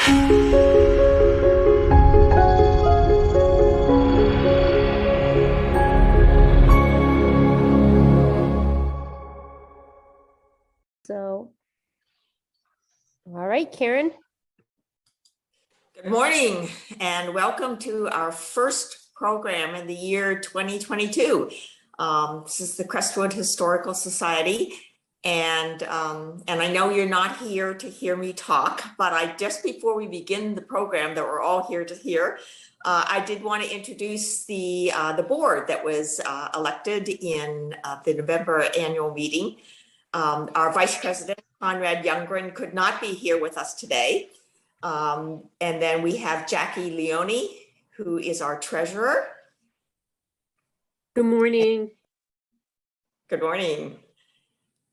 So, all right, Karen. Good morning and welcome to our first program in the year 2022. This is the Crestwood Historical Society, and I know you're not here to hear me talk, but just before we begin the program that we're all here to hear, I did want to introduce the board that was elected in the November annual meeting. Our Vice President, Conrad Youngren, could not be here with us today. And then we have Jackie Leone, who is our treasurer. Good morning. Good morning.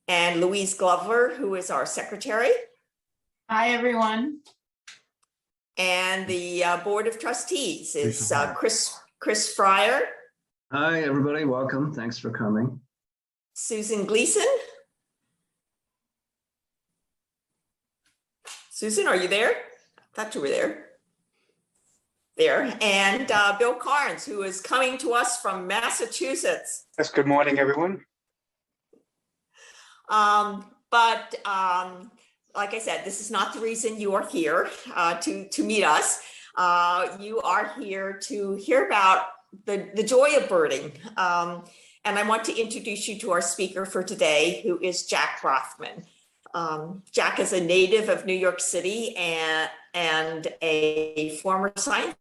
And Louise Glover, who is our secretary. Hi, everyone. And the Board of Trustees is Chris Fryer. Hi, everybody. Welcome. Thanks for coming. Susan Gleason. Susan, are you there? I thought you were there. There. And Bill Carnes, who is coming to us from Massachusetts. Yes, good morning, everyone. Like I said, this is not the reason you are here to meet us. You are here to hear about the joy of birding. And I want to introduce you to our speaker for today, who is Jack Rothman. Jack is a native of New York City and a former science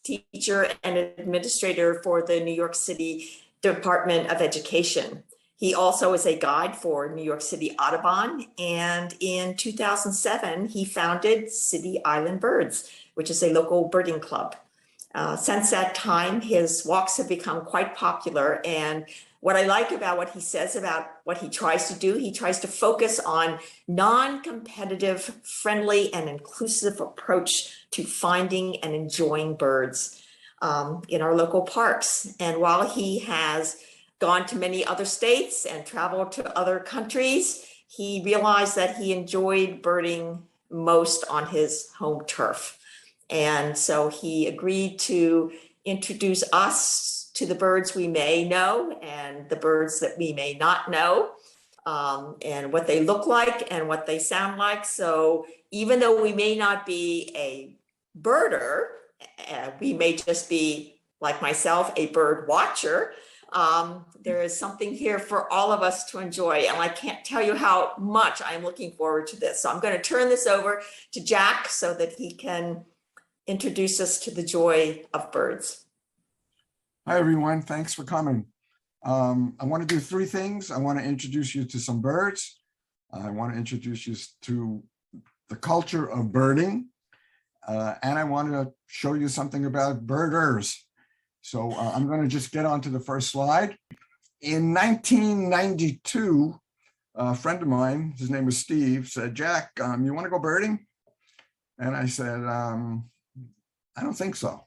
teacher and administrator for the New York City Department of Education. He also is a guide for New York City Audubon, and in 2007, he founded City Island Birds, which is a local birding club. Since that time, his walks have become quite popular, and what I like about what he says about what he tries to do, he tries to focus on non-competitive, friendly, and inclusive approach to finding and enjoying birds in our local parks. And while he has gone to many other states and traveled to other countries, he realized that he enjoyed birding most on his home turf. And so he agreed to introduce us to the birds we may know and the birds that we may not know, and what they look like and what they sound like. So even though we may not be a birder, we may just be, like myself, a bird watcher. There is something here for all of us to enjoy, and I can't tell you how much I'm looking forward to this. So I'm going to turn this over to Jack so that he can introduce us to the joy of birds. Hi, everyone. Thanks for coming. I want to do three things. I want to introduce you to some birds. I want to introduce you to the culture of birding. And I want to show you something about birders. So I'm going to just get on to the first slide. In 1992, a friend of mine, his name was Steve, said, Jack, you want to go birding? And I said, I don't think so.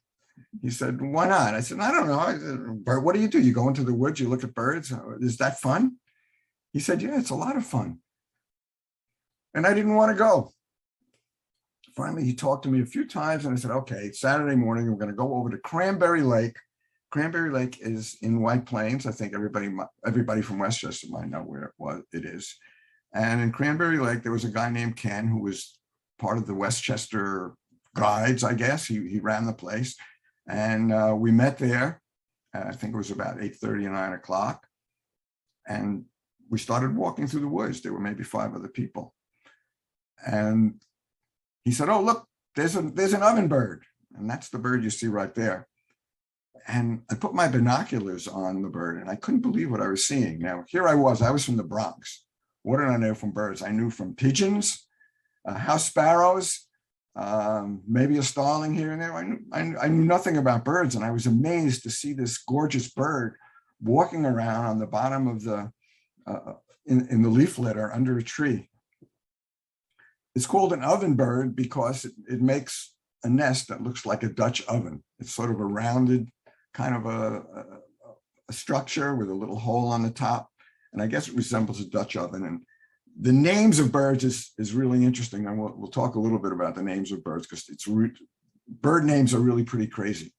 He said, why not? I said, I don't know. I said, what do? You go into the woods, you look at birds. Is that fun? He said, yeah, it's a lot of fun. And I didn't want to go. Finally, he talked to me a few times and I said, okay, Saturday morning, we're going to go over to Cranberry Lake. Cranberry Lake is in White Plains. I think everybody from Westchester might know where it is. And in Cranberry Lake, there was a guy named Ken who was part of the Westchester Guides, I guess. He ran the place. And we met there. I think it was about 8:30 or 9 o'clock. And we started walking through the woods. There were maybe 5 other people. And he said, oh, look, there's an ovenbird. And that's the bird you see right there. And I put my binoculars on the bird and I couldn't believe what I was seeing. Now, here I was from the Bronx. What did I know from birds? I knew from pigeons, house sparrows, maybe a starling here and there. I knew nothing about birds, and I was amazed to see this gorgeous bird walking around on the bottom of the in the leaf litter under a tree. It's called an ovenbird because it makes a nest that looks like a Dutch oven. It's sort of a rounded kind of a structure with a little hole on the top, and I guess it resembles a Dutch oven. And The names of birds is really interesting. And we'll talk a little bit about the names of birds because bird names are really pretty crazy.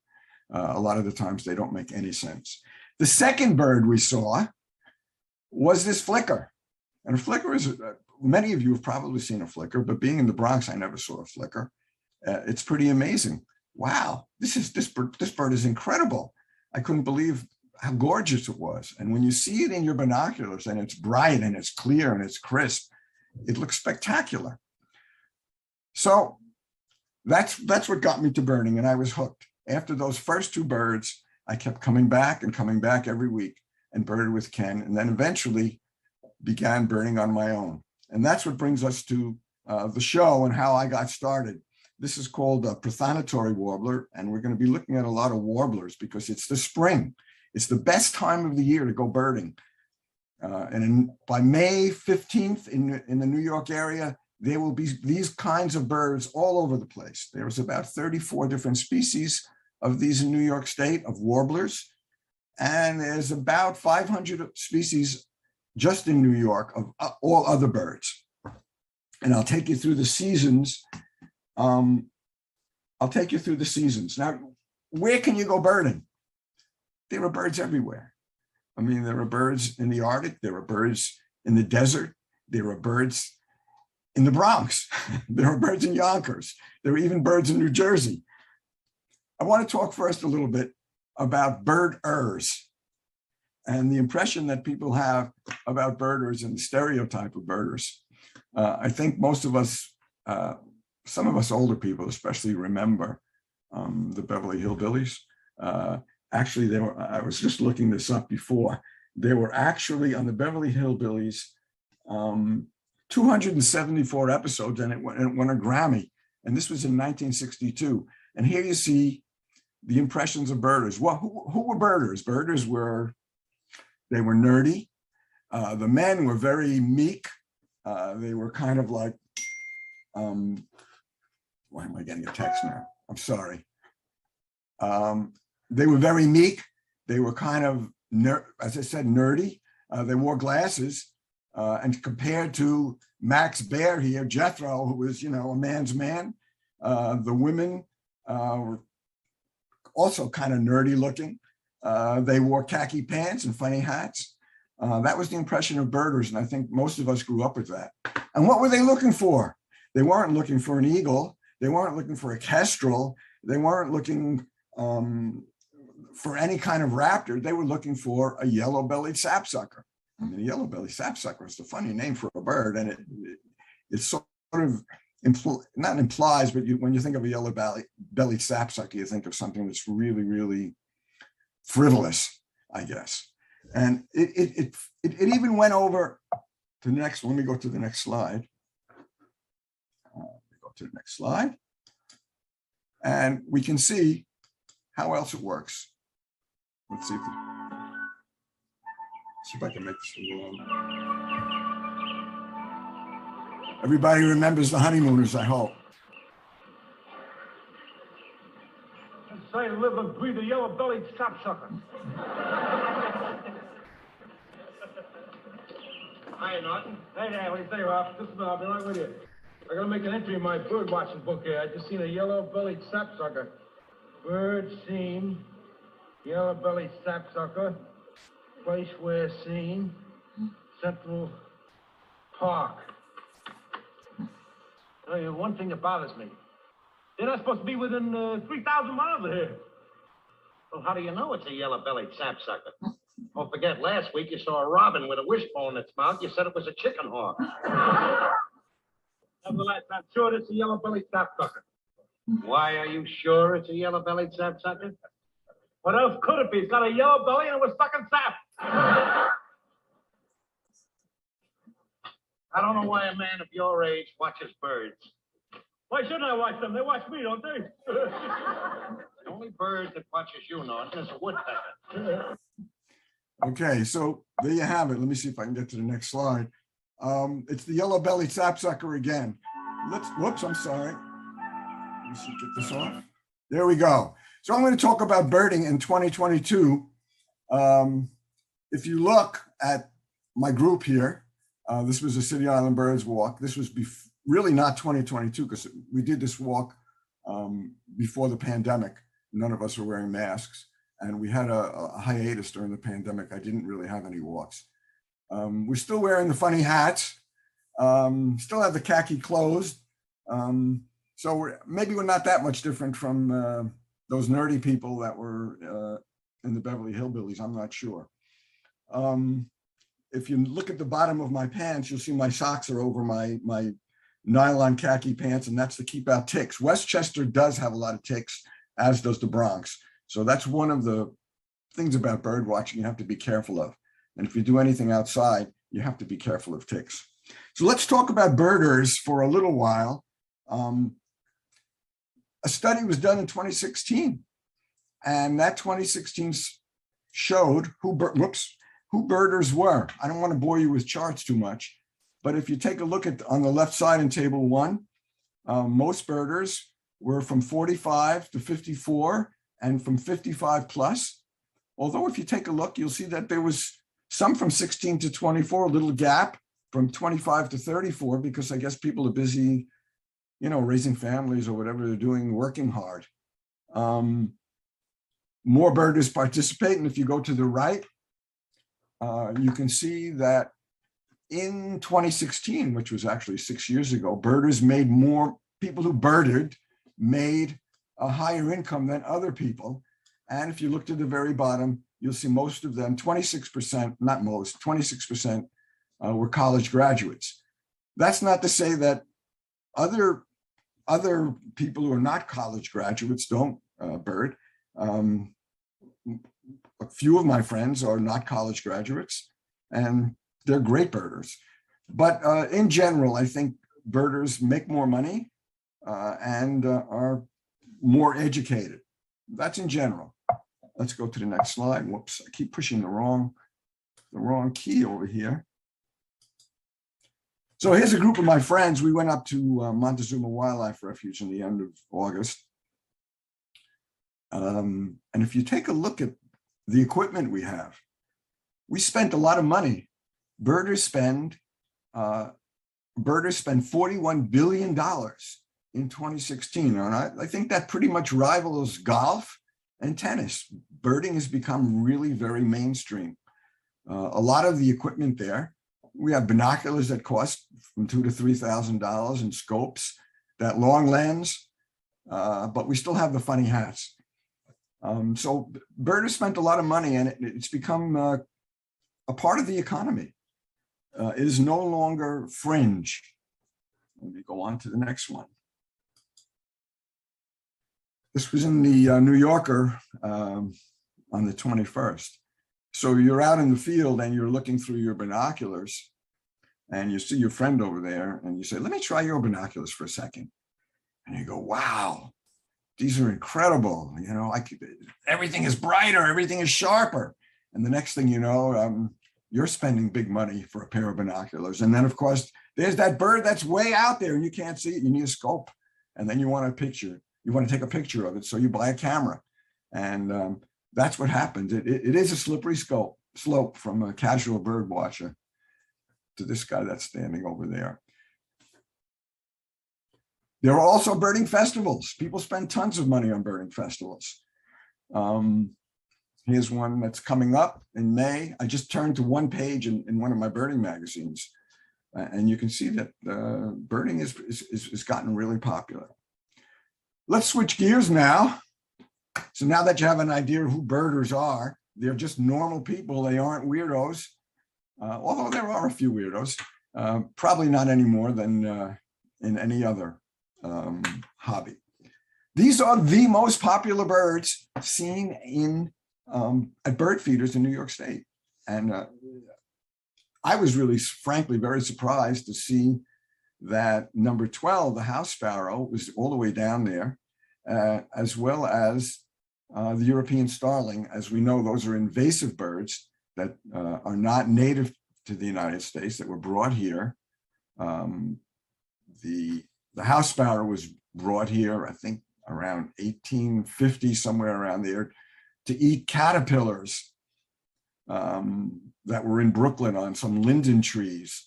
A lot of the times they don't make any sense. The second bird we saw was this flicker. And a flicker is, many of you have probably seen a flicker, but being in the Bronx, I never saw a flicker. It's pretty amazing. Wow, this bird is incredible. I couldn't believe how gorgeous it was. And when you see it in your binoculars and it's bright and it's clear and it's crisp, it looks spectacular. So that's what got me to birding, and I was hooked. After those first two birds, I kept coming back every week and birded with Ken, and then eventually began birding on my own. And that's what brings us to the show and how I got started. This is called a prothonotary warbler, and we're going to be looking at a lot of warblers because it's the spring. It's the best time of the year to go birding. By May 15th in the New York area, there will be these kinds of birds all over the place. There's about 34 different species of these in New York State of warblers. And there's about 500 species just in New York of all other birds. And I'll take you through the seasons. Now, where can you go birding? There are birds everywhere. I mean, there are birds in the Arctic. There are birds in the desert. There are birds in the Bronx. There are birds in Yonkers. There are even birds in New Jersey. I want to talk first a little bit about birders and the impression that people have about birders and the stereotype of birders. I think most of us, some of us older people especially, remember the Beverly Hillbillies. Actually, I was just looking this up before. There were actually on the Beverly Hillbillies 274 episodes, and it won a Grammy. And this was in 1962. And here you see the impressions of birders. Well, who were birders? Birders were nerdy. The men were very meek. They were kind of like, why am I getting a text now? I'm sorry. They were very meek. They were kind of, as I said, nerdy. They wore glasses. And compared to Max Baer here, Jethro, who was, a man's man, the women were also kind of nerdy looking. They wore khaki pants and funny hats. That was the impression of birders, and I think most of us grew up with that. And what were they looking for? They weren't looking for an eagle. They weren't looking for a kestrel. They weren't looking for any kind of raptor. They were looking for a yellow-bellied sapsucker. I mean, a yellow-bellied sapsucker is the funny name for a bird, and it sort of not implies, but when you think of a yellow-bellied sapsucker, you think of something that's really, really frivolous, I guess. And it even went over to the next. Let me go to the next slide. Go to the next slide, and we can see how else it works. Let's see if I can make this long. Everybody remembers the honeymooners, I hope. Say, live and breathe a yellow-bellied sapsucker. Hi, Norton. Hey there, what do you say, Ralph? Listen, I'll be right with you. I gotta make an entry in my bird watching book here. I just seen a yellow-bellied sapsucker. Bird seen, yellow-bellied sapsucker. Place where seen, Central Park. Tell you one thing that bothers me. They're not supposed to be within 3,000 miles of here. Well, how do you know it's a yellow-bellied sapsucker? Don't forget, last week you saw a robin with a wishbone in its mouth. You said it was a chicken hawk. Nevertheless, I'm sure it's a yellow-bellied sapsucker. Why are you sure it's a yellow-bellied sapsucker? What else could it be? It's got a yellow belly and it was sucking sap. I don't know why a man of your age watches birds. Why shouldn't I watch them? They watch me, don't they? The only bird that watches you, Norton, is a woodpecker. Okay, so there you have it. Let me see if I can get to the next slide. It's the yellow-bellied sapsucker again. Whoops, I'm sorry. Let me see, get this off. There we go. So I'm going to talk about birding in 2022. If you look at my group here, This was a City Island Birds Walk. This was really not 2022 because we did this walk before the pandemic. None of us were wearing masks, and we had a hiatus during the pandemic. I didn't really have any walks. We're still wearing the funny hats, still have the khaki clothes. So maybe we're not that much different from those nerdy people that were in the Beverly Hillbillies. I'm not sure. If you look at the bottom of my pants, you'll see my socks are over my nylon khaki pants, and that's to keep out ticks. Westchester does have a lot of ticks, as does the Bronx. So that's one of the things about bird watching you have to be careful of. And if you do anything outside, you have to be careful of ticks. So let's talk about birders for a little while. A study was done in 2016, and that 2016 showed who birders were. I don't want to bore you with charts too much, but if you take a look at on the left side in table 1, most birders were from 45 to 54 and from 55 plus. Although if you take a look, you'll see that there was some from 16 to 24, a little gap from 25 to 34, because I guess people are busy, you know, raising families or whatever they're doing, working hard. More birders participate, and if you go to the right, you can see that in 2016, which was actually 6 years ago, birders made more, people who birded made a higher income than other people. And if you look to the very bottom, you'll see most of them, 26%, not most, 26% were college graduates. That's not to say that other people who are not college graduates don't bird. A few of my friends are not college graduates, and they're great birders. But in general, I think birders make more money and are more educated. That's in general. Let's go to the next slide. Whoops, I keep pushing the wrong key over here. So here's a group of my friends. We went up to Montezuma Wildlife Refuge in the end of August. And if you take a look at the equipment we have, we spent a lot of money. Birders spend $41 billion in 2016. And I think that pretty much rivals golf and tennis. Birding has become really very mainstream. A lot of the equipment there, we have binoculars that cost from $2,000 to $3,000 and scopes, that long lens, but we still have the funny hats. So birders spent a lot of money, and it's become a part of the economy. It is no longer fringe. Let me go on to the next one. This was in the New Yorker on the 21st. So you're out in the field and you're looking through your binoculars and you see your friend over there and you say, let me try your binoculars for a second. And you go, wow, these are incredible. You know, everything is brighter, everything is sharper. And the next thing you know, you're spending big money for a pair of binoculars. And then of course, there's that bird that's way out there and you can't see it. You need a scope. And then you want a picture. You want to take a picture of it. So you buy a camera. And that's what happens. It is a slippery slope from a casual bird watcher to this guy that's standing over there. There are also birding festivals. People spend tons of money on birding festivals. Here's one that's coming up in May. I just turned to one page in one of my birding magazines, and you can see that birding has gotten really popular. Let's switch gears now. So now that you have an idea of who birders are, they're just normal people. They aren't weirdos, although there are a few weirdos, probably not any more than in any other hobby. These are the most popular birds seen in at bird feeders in New York State. And I was really, frankly, very surprised to see that number 12, the house sparrow, was all the way down there, as well as the European starling. As we know, those are invasive birds that are not native to the United States, that were brought here. The house sparrow was brought here, I think, around 1850, somewhere around there, to eat caterpillars that were in Brooklyn on some linden trees.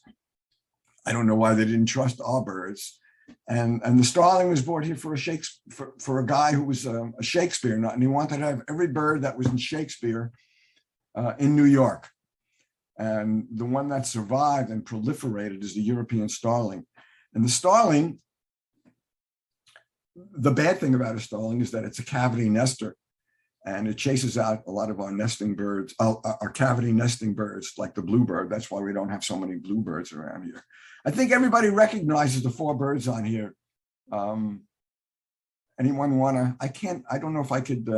I don't know why they didn't trust our birds. And the starling was brought here for a guy who was a Shakespeare nut, and he wanted to have every bird that was in Shakespeare in New York. And the one that survived and proliferated is the European starling. And the starling, the bad thing about a starling is that it's a cavity nester, and it chases out a lot of our nesting birds, our cavity nesting birds, like the bluebird. That's why we don't have so many bluebirds around here. I think everybody recognizes the 4 birds on here. Anyone wanna, I don't know if I could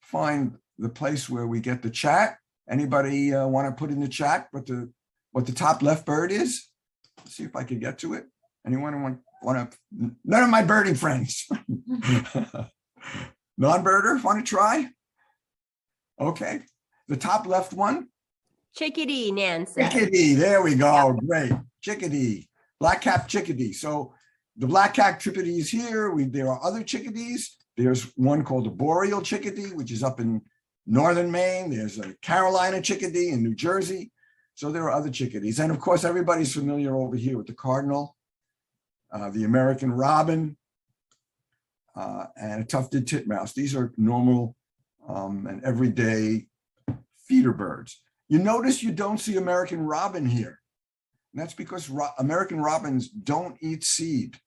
find the place where we get the chat. Anybody wanna put in the chat what the top left bird is? Let's see if I could get to it. Anyone wanna, none of my birding friends. Non-birder, wanna try? Okay, the top left one. Chickadee, Nan said. Chickadee, there we go, great. Chickadee, black-capped chickadee. So the black-capped chickadee is here. There are other chickadees. There's one called the boreal chickadee, which is up in northern Maine. There's a Carolina chickadee in New Jersey. So there are other chickadees. And of course, everybody's familiar over here with the cardinal, the American robin, and a tufted titmouse. These are normal and everyday feeder birds. You notice you don't see American robin here. And that's because American robins don't eat seed.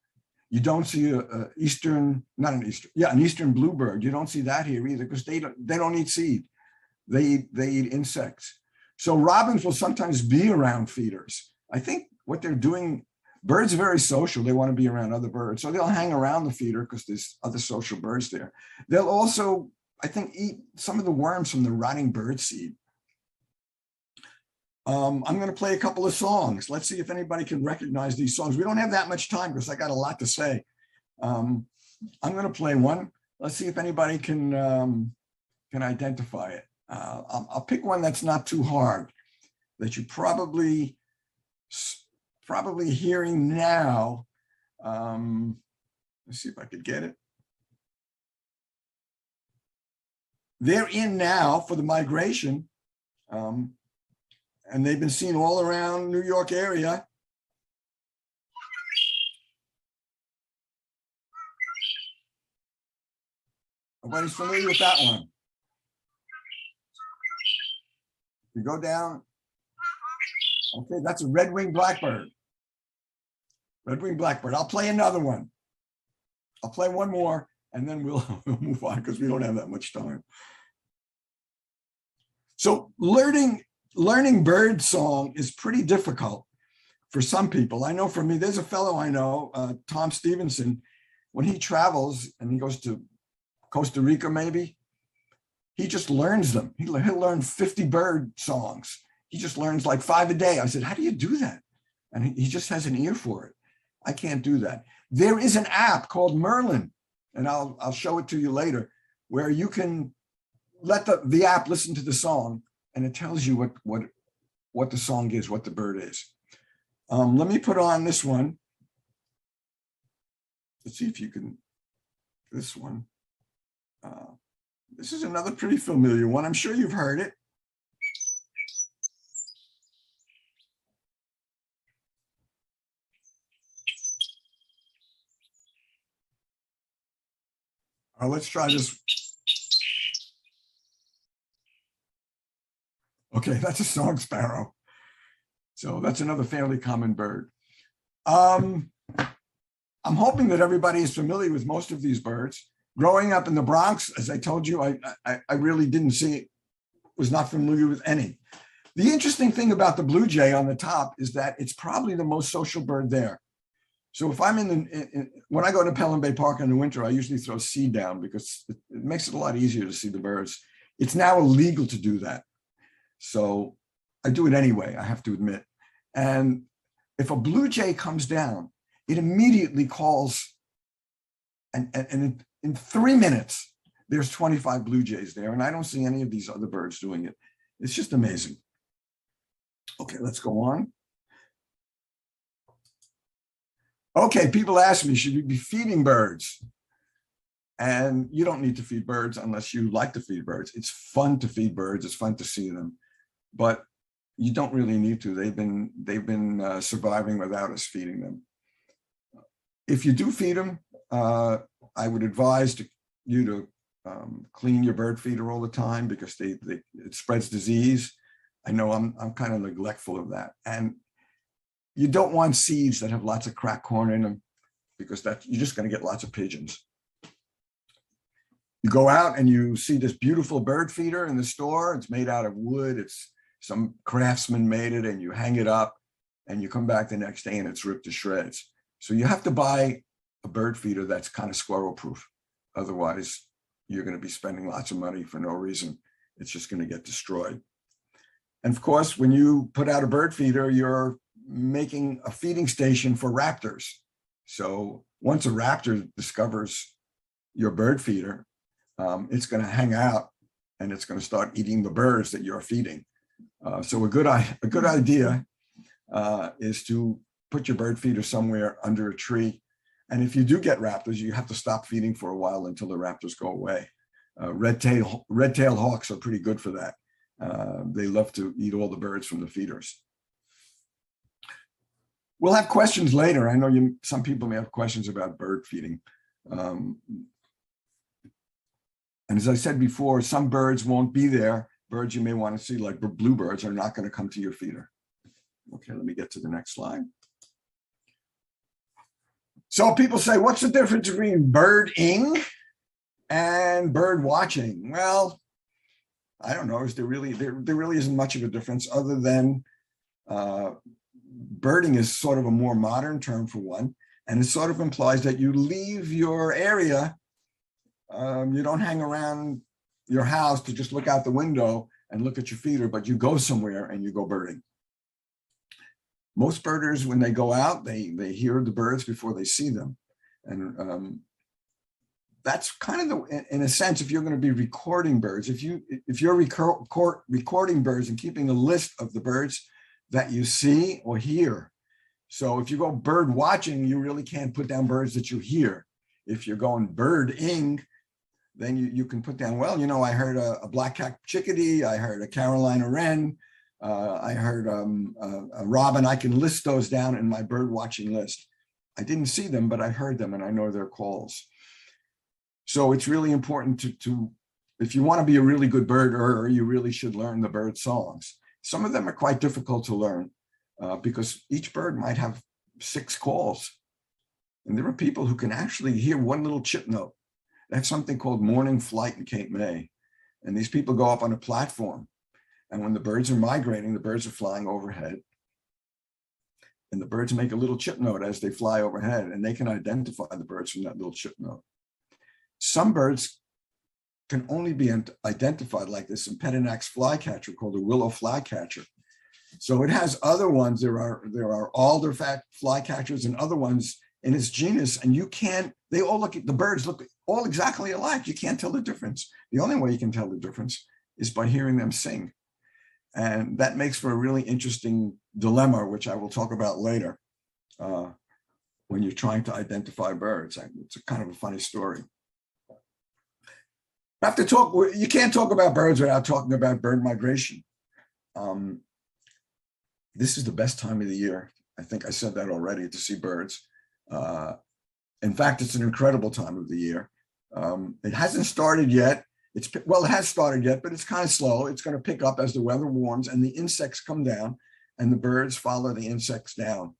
You don't see an eastern bluebird. You don't see that here either because they don't eat seed. They eat insects. So robins will sometimes be around feeders. I think what they're doing, birds are very social. They want to be around other birds. So they'll hang around the feeder because there's other social birds there. They'll also, I think, eat some of the worms from the rotting bird seed. I'm going to play a couple of songs. Let's see if anybody can recognize these songs. We don't have that much time because I got a lot to say. I'm going to play one. Let's see if anybody can identify it. I'll pick one that's not too hard, that you're probably hearing now. Let's see if I could get it. They're in now for the migration. And they've been seen all around New York area. Everybody's familiar with that one. You go down. Okay, that's a red-winged blackbird. Red-winged blackbird. I'll play another one. I'll play one more, and then we'll move on because we don't have that much time. So learning bird song is pretty difficult for some people. I know for me, there's a fellow I know, Tom Stevenson, when he travels and he goes to Costa Rica, maybe, he just learns them. He'll learn 50 bird songs. He just learns like 5 a day. I said, how do you do that? And he just has an ear for it. I can't do that. There is an app called Merlin, and I'll show it to you later, where you can let the app listen to the song, and it tells you what the song is, what the bird is. Let me put on this one. Let's see if you can, this one. This is another pretty familiar one. I'm sure you've heard it. Let's try this. Okay, that's a song sparrow. So that's another fairly common bird. I'm hoping that everybody is familiar with most of these birds. Growing up in the Bronx, as I told you, I really didn't see, was not familiar with any. The interesting thing about the blue jay on the top is that it's probably the most social bird there. So if I'm when I go to Pelham Bay Park in the winter, I usually throw seed down because it makes it a lot easier to see the birds. It's now illegal to do that. So I do it anyway, I have to admit. And if a blue jay comes down, it immediately calls, and in 3 minutes, there's 25 blue jays there, and I don't see any of these other birds doing it. It's just amazing. Okay, let's go on. Okay, people ask me, should we be feeding birds? And you don't need to feed birds unless you like to feed birds. It's fun to feed birds. It's fun to see them. But you don't really need to. They've been surviving without us feeding them. If you do feed them, I would advise you to clean your bird feeder all the time, because it spreads disease. I know I'm kind of neglectful of that. And you don't want seeds that have lots of cracked corn in them, because you're just going to get lots of pigeons. You go out and you see this beautiful bird feeder in the store. It's made out of wood. It's some craftsman made it, and you hang it up, and you come back the next day and it's ripped to shreds. So you have to buy a bird feeder that's kind of squirrel proof. Otherwise, you're going to be spending lots of money for no reason. It's just going to get destroyed. And of course, when you put out a bird feeder, you're making a feeding station for raptors. So once a raptor discovers your bird feeder, it's going to hang out and it's going to start eating the birds that you're feeding. So a good idea is to put your bird feeder somewhere under a tree. And if you do get raptors, you have to stop feeding for a while until the raptors go away. Red-tailed hawks are pretty good for that. They love to eat all the birds from the feeders. We'll have questions later. I know some people may have questions about bird feeding. And as I said before, some birds won't be there. Birds you may want to see, like bluebirds, are not going to come to your feeder. Okay, let me get to the next slide. So people say, what's the difference between birding and bird watching? Well, I don't know. Is there really isn't much of a difference, other than birding is sort of a more modern term for one, and it sort of implies that you leave your area. You don't hang around your house to just look out the window and look at your feeder, but you go somewhere and you go birding. Most birders, when they go out, they hear the birds before they see them. And that's kind of in a sense, if you're going to be recording birds, if you're recording birds and keeping a list of the birds that you see or hear. So if you go bird watching, you really can't put down birds that you hear. If you're going birding, then you can put down, well, I heard a black-capped chickadee, I heard a Carolina wren, I heard a robin. I can list those down in my bird watching list. I didn't see them, but I heard them and I know their calls. So it's really important to if you want to be a really good birder, you really should learn the bird songs. Some of them are quite difficult to learn because each bird might have 6 calls. And there are people who can actually hear one little chip note. That's something called morning flight in Cape May. And these people go up on a platform. And when the birds are migrating, the birds are flying overhead. And the birds make a little chip note as they fly overhead, and they can identify the birds from that little chip note. Some birds can only be identified like this impedinax flycatcher called a willow flycatcher. So it has other ones. There are alder flycatchers and other ones in its genus, and they all the birds look all exactly alike. You can't tell the difference. The only way you can tell the difference is by hearing them sing. And that makes for a really interesting dilemma, which I will talk about later when you're trying to identify birds. It's a kind of a funny story. You can't talk about birds without talking about bird migration. This is the best time of the year. I think I said that already, to see birds. In fact, it's an incredible time of the year. It hasn't started yet. It has started yet, but it's kind of slow. It's going to pick up as the weather warms and the insects come down and the birds follow the insects down.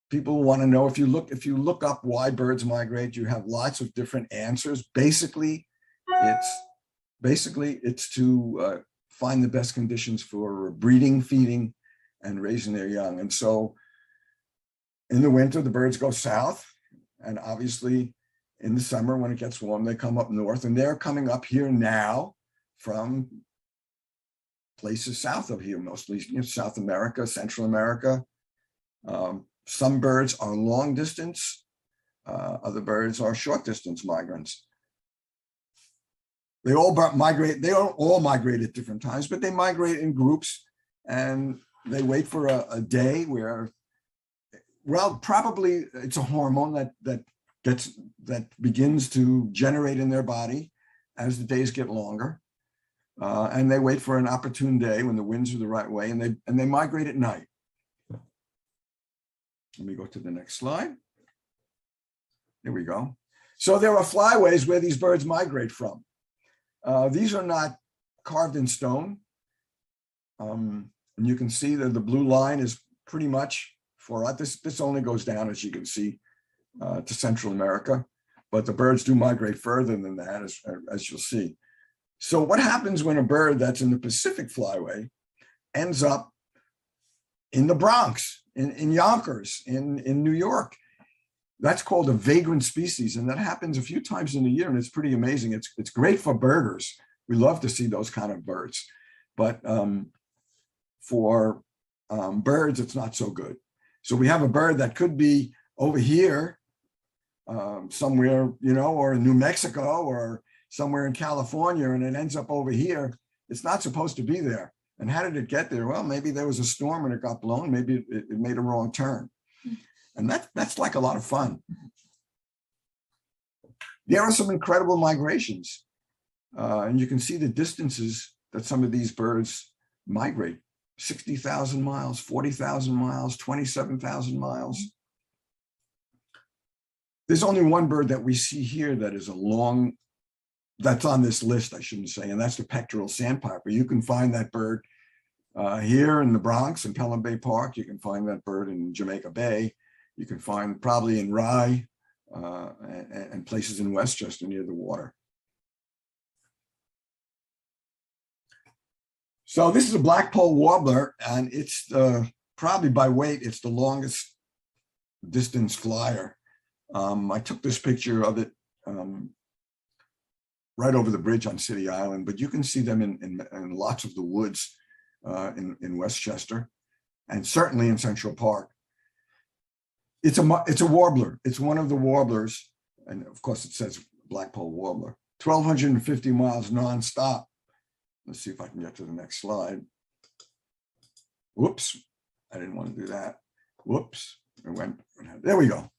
People want to know, if you look up why birds migrate, you have lots of different answers. Basically, it's to find the best conditions for breeding, feeding, and raising their young. And so in the winter, the birds go south, and obviously in the summer, when it gets warm, they come up north, and they're coming up here now from places south of here, mostly South America, Central America. Some birds are long distance, other birds are short distance migrants. They all migrate, they don't all migrate at different times, but they migrate in groups, and they wait for a day where, well, probably it's a hormone that begins to generate in their body as the days get longer. And they wait for an opportune day when the winds are the right way, and they migrate at night. Let me go to the next slide. There we go. So there are flyways where these birds migrate from. These are not carved in stone. And you can see that the blue line is pretty much for this only goes down, as you can see, to Central America, but the birds do migrate further than that, as you'll see. So what happens when a bird that's in the Pacific flyway ends up in the Bronx, in Yonkers, in New York? That's called a vagrant species, and that happens a few times in a year, and it's pretty amazing. It's great for birders. We love to see those kind of birds, but for birds, it's not so good. So we have a bird that could be over here somewhere, or in New Mexico or somewhere in California, and it ends up over here. It's not supposed to be there. And how did it get there? Well, maybe there was a storm and it got blown. Maybe it made a wrong turn. And that's like a lot of fun. There are some incredible migrations. And you can see the distances that some of these birds migrate. 60,000 miles, 40,000 miles, 27,000 miles. There's only one bird that we see here that is that's on this list, I shouldn't say, and that's the pectoral sandpiper. You can find that bird here in the Bronx in Pelham Bay Park. You can find that bird in Jamaica Bay. You can find probably in Rye and places in Westchester near the water. So this is a blackpoll warbler, and it's probably by weight, it's the longest distance flyer. I took this picture of it right over the bridge on City Island, but you can see them in lots of the woods in Westchester, and certainly in Central Park. It's a warbler. It's one of the warblers, and of course it says blackpoll warbler. 1,250 miles nonstop. Let's see if I can get to the next slide. Whoops, I didn't want to do that. Whoops, there we go.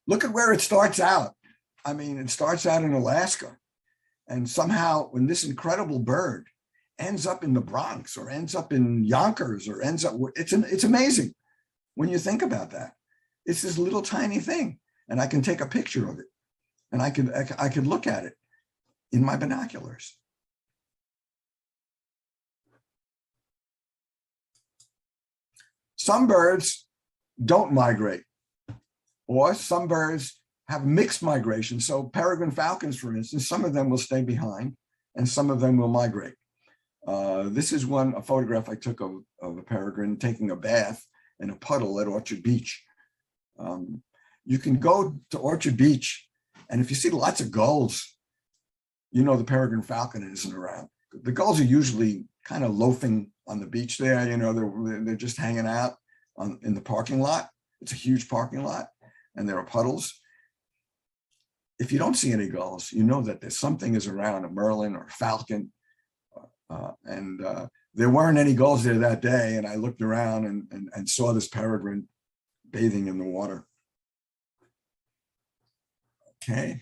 Look at where it starts out. I mean, it starts out in Alaska, and somehow when this incredible bird ends up in the Bronx or ends up in Yonkers or ends up, it's amazing when you think about that. It's this little tiny thing, and I can take a picture of it, and I could look at it in my binoculars. Some birds don't migrate, or some birds have mixed migration. So peregrine falcons, for instance, some of them will stay behind and some of them will migrate. This is a photograph I took of a peregrine taking a bath in a puddle at Orchard Beach. You can go to Orchard Beach, and if you see lots of gulls, you know the peregrine falcon isn't around. The gulls are usually kind of loafing on the beach there. They're just hanging out in the parking lot. It's a huge parking lot, and there are puddles. If you don't see any gulls, you know that there's something is around, a merlin or a falcon. There weren't any gulls there that day, and I looked around and saw this peregrine bathing in the water. Okay.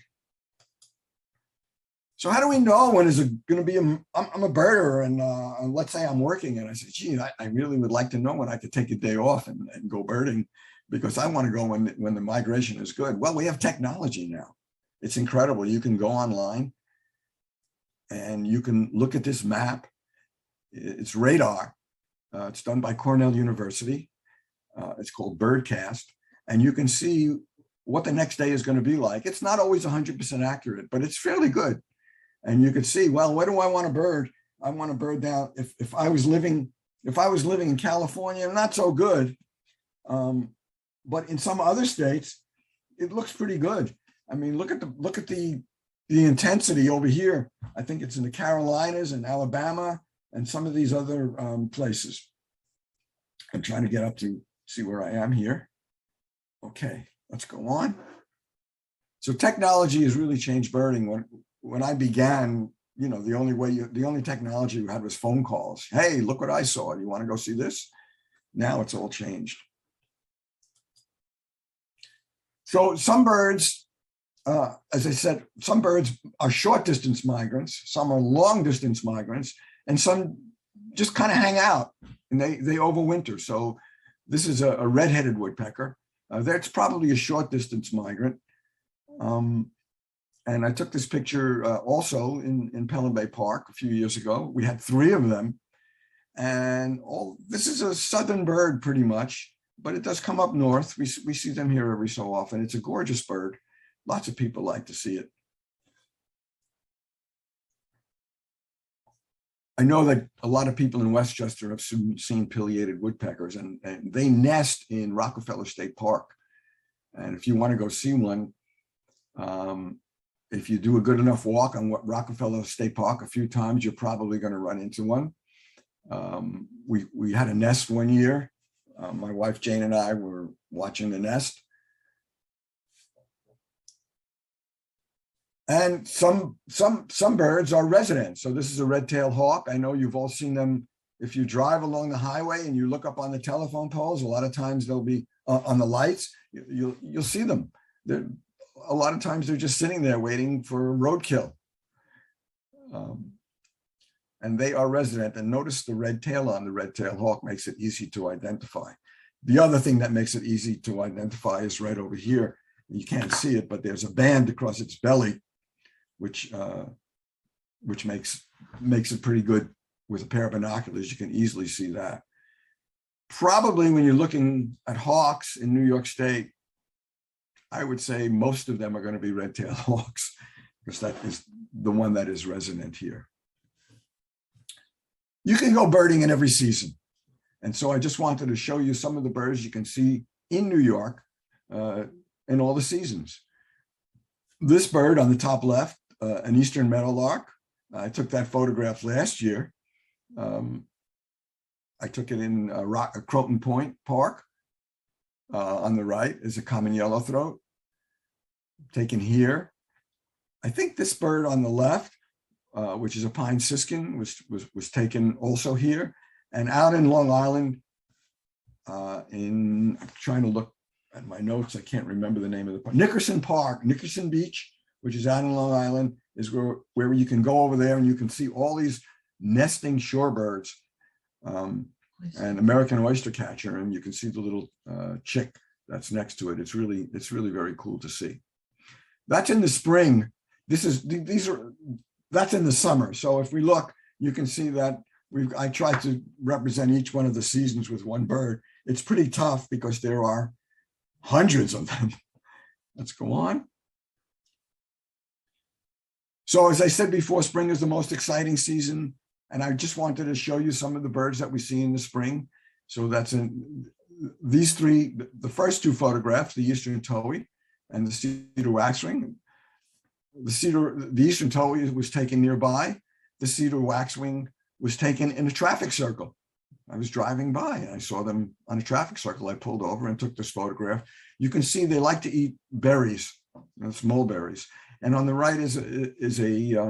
So how do we know when is it going to be I'm a birder, and let's say I'm working, and I say, gee, I really would like to know when I could take a day off and go birding, because I want to go when the migration is good. Well, we have technology now. It's incredible. You can go online and you can look at this map. It's radar. It's done by Cornell University. It's called Birdcast, and you can see what the next day is going to be like. It's not always 100% accurate, but it's fairly good. And you could see, well, where do I want a bird? I want a bird down. If I was living in California, not so good. But in some other states, it looks pretty good. I mean, look at the intensity over here. I think it's in the Carolinas and Alabama and some of these other places. I'm trying to get up to see where I am here. Okay, let's go on. So technology has really changed birding. When I began, the only technology you had was phone calls. Hey, look what I saw. You want to go see this? Now it's all changed. So some birds as I said, some birds are short distance migrants, some are long distance migrants, and some just kind of hang out and they overwinter. So this is a red-headed woodpecker. That's probably a short distance migrant. And I took this picture also in Pelham Bay Park a few years ago. We had 3 of them. And this is a southern bird pretty much, but it does come up north. We see them here every so often. It's a gorgeous bird. Lots of people like to see it. I know that a lot of people in Westchester have seen pileated woodpeckers, and they nest in Rockefeller State Park. And if you want to go see one, if you do a good enough walk on Rockefeller State Park a few times, you're probably going to run into one. We had a nest one year. My wife Jane and I were watching the nest. And some birds are resident. So this is a red-tailed hawk. I know you've all seen them. If you drive along the highway and you look up on the telephone poles, a lot of times they'll be on the lights. You'll see them. A lot of times they're just sitting there waiting for roadkill. And they are resident. And notice the red tail on the red-tailed hawk makes it easy to identify. The other thing that makes it easy to identify is right over here. You can't see it, but there's a band across its belly, which makes it pretty good with a pair of binoculars. You can easily see that. Probably when you're looking at hawks in New York State, I would say most of them are going to be red-tailed hawks, because that is the one that is resident here. You can go birding in every season. And so I just wanted to show you some of the birds you can see in New York in all the seasons. This bird on the top left, an eastern meadowlark. I took that photograph last year. I took it in Croton Point Park. On the right is a common yellowthroat, taken here. I think this bird on the left, which is a pine siskin, was taken also here. And out in Long Island, I'm trying to look at my notes, I can't remember the name of the park. Nickerson Park, Nickerson Beach, which is out in Long Island, is where you can go over there and you can see all these nesting shorebirds, and American oyster catcher, and you can see the little chick that's next to it. It's really very cool to see. That's in the spring. That's in the summer. So if we look, you can see that I tried to represent each one of the seasons with one bird. It's pretty tough because there are hundreds of them. Let's go on. So as I said before, spring is the most exciting season. And I just wanted to show you some of the birds that we see in the spring. So that's in these 3, the first 2 photographs, the eastern towhee and the cedar waxwing. The eastern towhee was taken nearby. The cedar waxwing was taken in a traffic circle. I was driving by and I saw them on a traffic circle. I pulled over and took this photograph. You can see they like to eat berries, it's mulberries. And on the right is a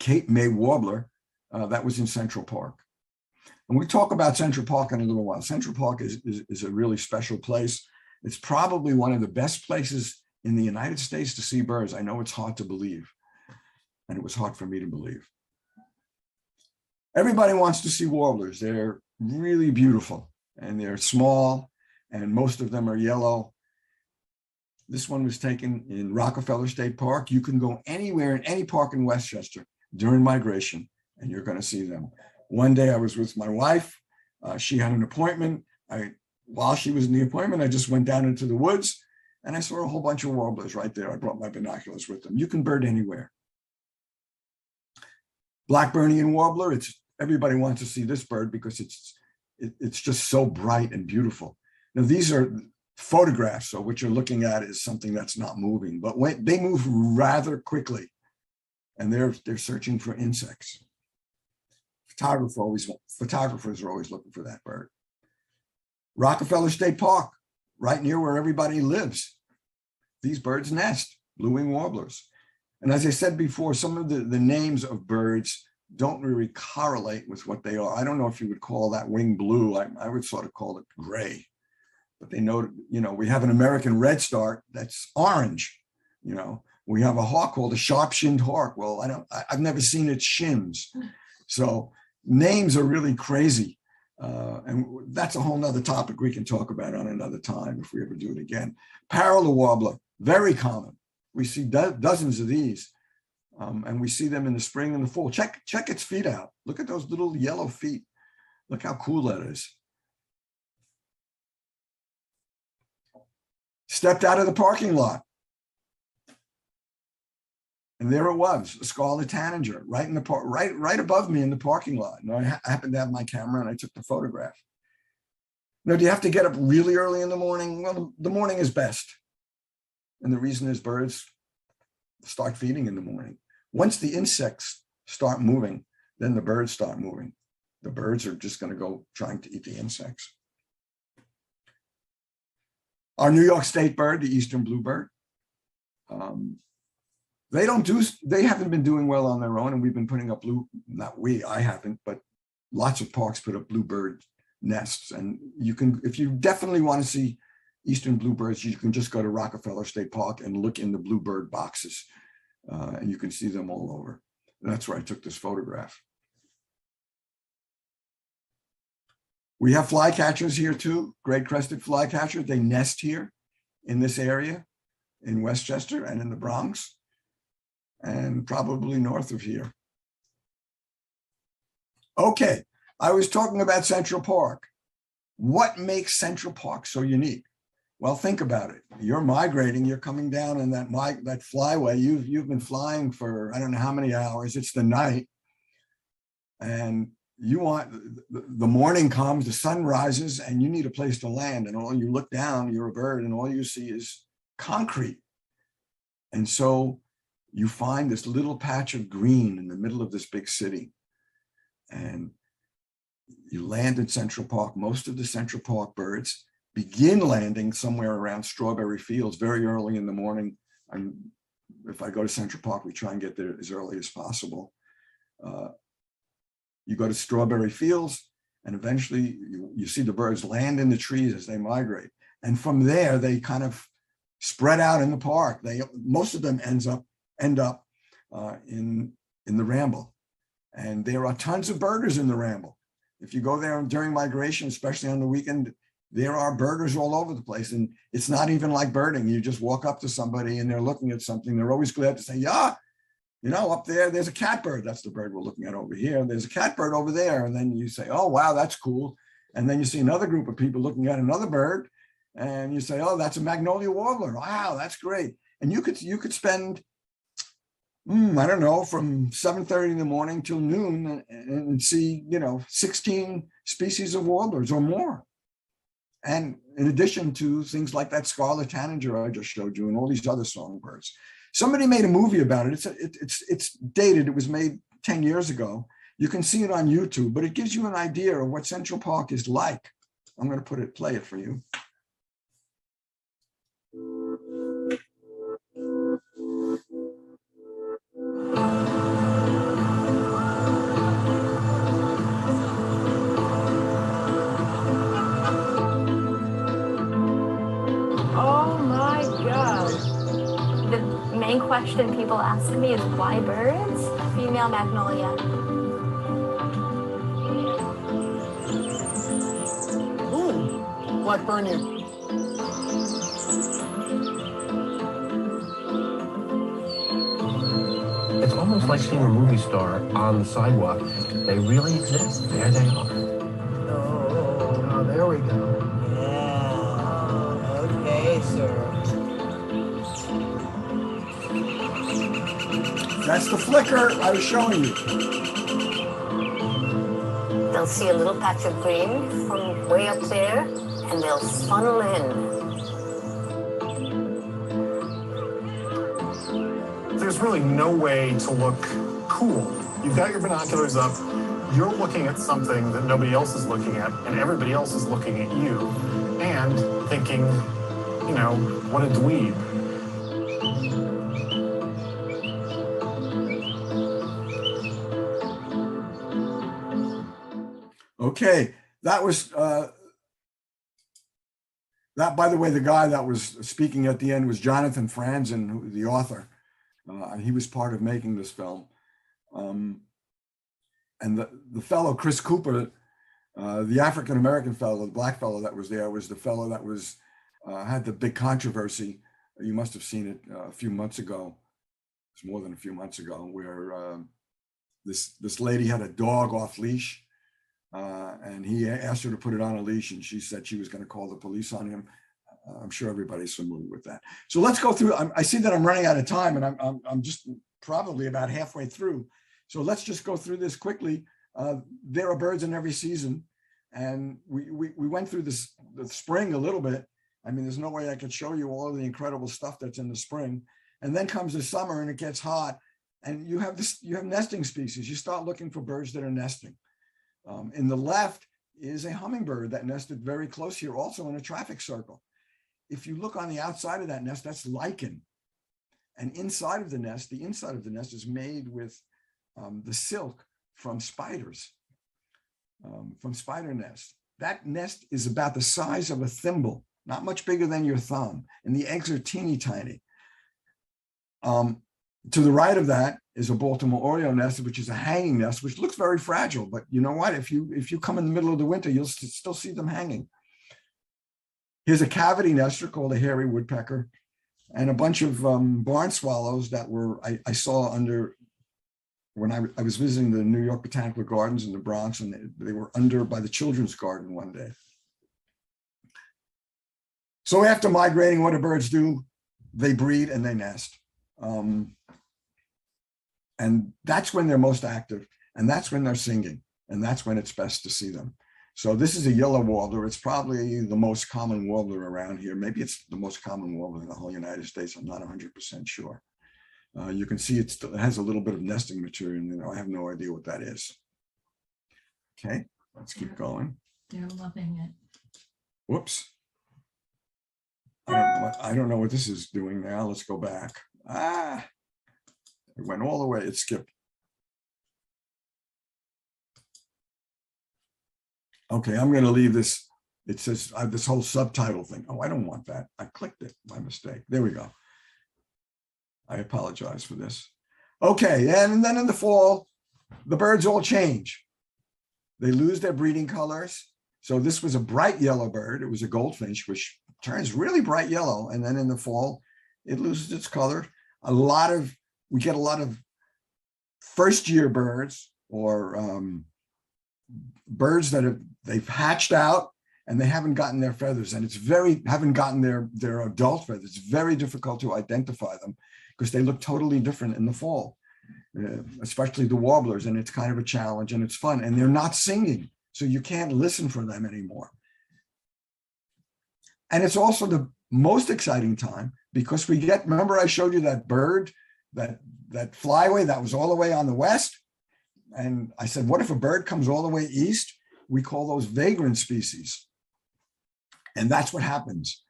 Cape May warbler that was in Central Park. And we talk about Central Park in a little while. Central Park is a really special place. It's probably one of the best places in the United States to see birds. I know it's hard to believe, and it was hard for me to believe. Everybody wants to see warblers. They're really beautiful and they're small, and most of them are yellow. This one was taken in Rockefeller State Park. You can go anywhere in any park in Westchester during migration, and you're going to see them. One day I was with my wife. She had an appointment. While she was in the appointment, I just went down into the woods and I saw a whole bunch of warblers right there. I brought my binoculars with them. You can bird anywhere. Blackburnian warbler, everybody wants to see this bird because it's just so bright and beautiful. Now these are photographs, so what you're looking at is something that's not moving, but when they move rather quickly, and they're searching for insects. Photographers are always looking for that bird. Rockefeller State Park, right near where everybody lives. These birds nest, blue-winged warblers. And as I said before, some of the names of birds don't really correlate with what they are. I don't know if you would call that wing blue. I would sort of call it gray. But they know, we have an American redstart that's orange. You know, we have a hawk called a sharp-shinned hawk. Well, I've never seen its shins. So names are really crazy. And that's a whole nother topic we can talk about on another time if we ever do it again. Parallel warbler, very common. We see dozens of these. And we see them in the spring and the fall. Check its feet out. Look at those little yellow feet. Look how cool that is. Stepped out of the parking lot. And there it was, a scarlet tanager, right in the right above me in the parking lot. And I happened to have my camera and I took the photograph. Now, do you have to get up really early in the morning? Well, the morning is best. And the reason is birds start feeding in the morning. Once the insects start moving, then the birds start moving. The birds are just going to go trying to eat the insects. Our New York State bird, the eastern bluebird, they haven't been doing well on their own, and we've been putting up I haven't, but lots of parks put up bluebird nests. And you can, if you definitely want to see eastern bluebirds, you can just go to Rockefeller State Park and look in the bluebird boxes. And you can see them all over. And that's where I took this photograph. We have flycatchers here too, great crested flycatchers. They nest here in this area in Westchester and in the Bronx and probably north of here. Okay, I was talking about Central Park. What makes Central Park so unique? Well, think about it. You're migrating, you're coming down in that flyway. You've been flying for I don't know how many hours. It's the night. And you want, the morning comes, the sun rises, and you need a place to land. And all you look down, you're a bird, and all you see is concrete. And so you find this little patch of green in the middle of this big city. And you land in Central Park. Most of the Central Park birds begin landing somewhere around Strawberry Fields very early in the morning. If I go to Central Park, we try and get there as early as possible. You go to Strawberry Fields, and eventually you see the birds land in the trees as they migrate. And from there, they kind of spread out in the park. Most of them end up in the Ramble. And there are tons of birders in the Ramble. If you go there during migration, especially on the weekend, there are birders all over the place. And it's not even like birding. You just walk up to somebody and they're looking at something. They're always glad to say, yeah, you know, up there, there's a catbird. That's the bird we're looking at over here. There's a catbird over there. And then you say, oh, wow, that's cool. And then you see another group of people looking at another bird. And you say, oh, that's a magnolia warbler. Wow, that's great. And you could spend, I don't know, from 7:30 in the morning till noon and see, 16 species of warblers or more. And in addition to things like that scarlet tanager I just showed you and all these other songbirds. Somebody made a movie about it. It's dated. It was made 10 years ago. You can see it on YouTube, but it gives you an idea of what Central Park is like. I'm going to play it for you. Oh my God. The main question people ask me is why birds? Female magnolia. Ooh, blackburn you. It's almost like seeing a movie star on the sidewalk. They really exist. There they are. Oh, there we go. Yeah. Okay, sir. That's the flicker I was showing you. They'll see a little patch of green from way up there, and they'll funnel in. There's really no way to look cool. You've got your binoculars up, you're looking at something that nobody else is looking at, and everybody else is looking at you and thinking, what a dweeb. Okay, that was That, by the way, the guy that was speaking at the end was Jonathan Franzen, the author. And he was part of making this film. And the fellow, Chris Cooper, the African-American fellow, the black fellow that was there, was the fellow that was had the big controversy. You must have seen it a few months ago. It's more than a few months ago, where this lady had a dog off leash, and he asked her to put it on a leash, and she said she was going to call the police on him. I'm sure everybody's familiar with that. So let's go through. I see that I'm running out of time, and I'm just probably about halfway through. So let's just go through this quickly. There are birds in every season, and we went through the spring a little bit. I mean, there's no way I could show you all of the incredible stuff that's in the spring. And then comes the summer, and it gets hot, and you have nesting species. You start looking for birds that are nesting. In the left is a hummingbird that nested very close here, also in a traffic circle. If you look on the outside of that nest, that's lichen. And inside of the nest, the inside of the nest is made with the silk from spiders, from spider nests. That nest is about the size of a thimble, not much bigger than your thumb, and the eggs are teeny tiny. To the right of that is a Baltimore Oriole nest, which is a hanging nest, which looks very fragile. But you know what? If you come in the middle of the winter, you'll still see them hanging. Here's a cavity nester called a hairy woodpecker, and a bunch of barn swallows that I saw under when I was visiting the New York Botanical Gardens in the Bronx, and they were under by the Children's Garden one day. So after migrating, what do birds do? They breed and they nest. And that's when they're most active, and that's when they're singing, and that's when it's best to see them. So this is a yellow warbler. It's probably the most common warbler around here. Maybe it's the most common warbler in the whole United States. I'm not 100% sure. You can see it has a little bit of nesting material in there. I have no idea what that is. Okay, let's keep going. They're loving it. Whoops. I don't know what this is doing now. Let's go back. It went all the way. It skipped. Okay, I'm going to leave this. It says this whole subtitle thing. Oh, I don't want that. I clicked it. My mistake. There we go. I apologize for this. Okay, and then in the fall, the birds all change. They lose their breeding colors. So this was a bright yellow bird. It was a goldfinch, which turns really bright yellow. And then in the fall, it loses its color. We get a lot of first year birds, or birds that they've hatched out and they haven't gotten their feathers, and haven't gotten their adult feathers. It's very difficult to identify them because they look totally different in the fall, especially the warblers, and it's kind of a challenge, and it's fun, and they're not singing, so you can't listen for them anymore. And it's also the most exciting time because remember I showed you that bird, that flyway that was all the way on the west? And I said, what if a bird comes all the way east? We call those vagrant species. And that's what happens.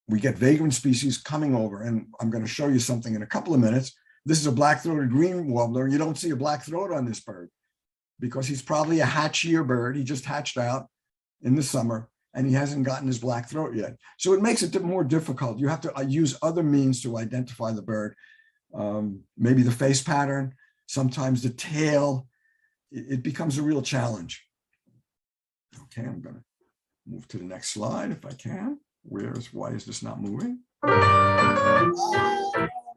We get vagrant species coming over, and I'm going to show you something in a couple of minutes. This is a black-throated green warbler. You don't see a black throat on this bird because he's probably a hatchier bird. He just hatched out in the summer, and he hasn't gotten his black throat yet. So it makes it more difficult. You have to use other means to identify the bird. Maybe the face pattern, sometimes the tail. It becomes a real challenge. Okay, I'm going to move to the next slide if I can. Why is this not moving? Oh,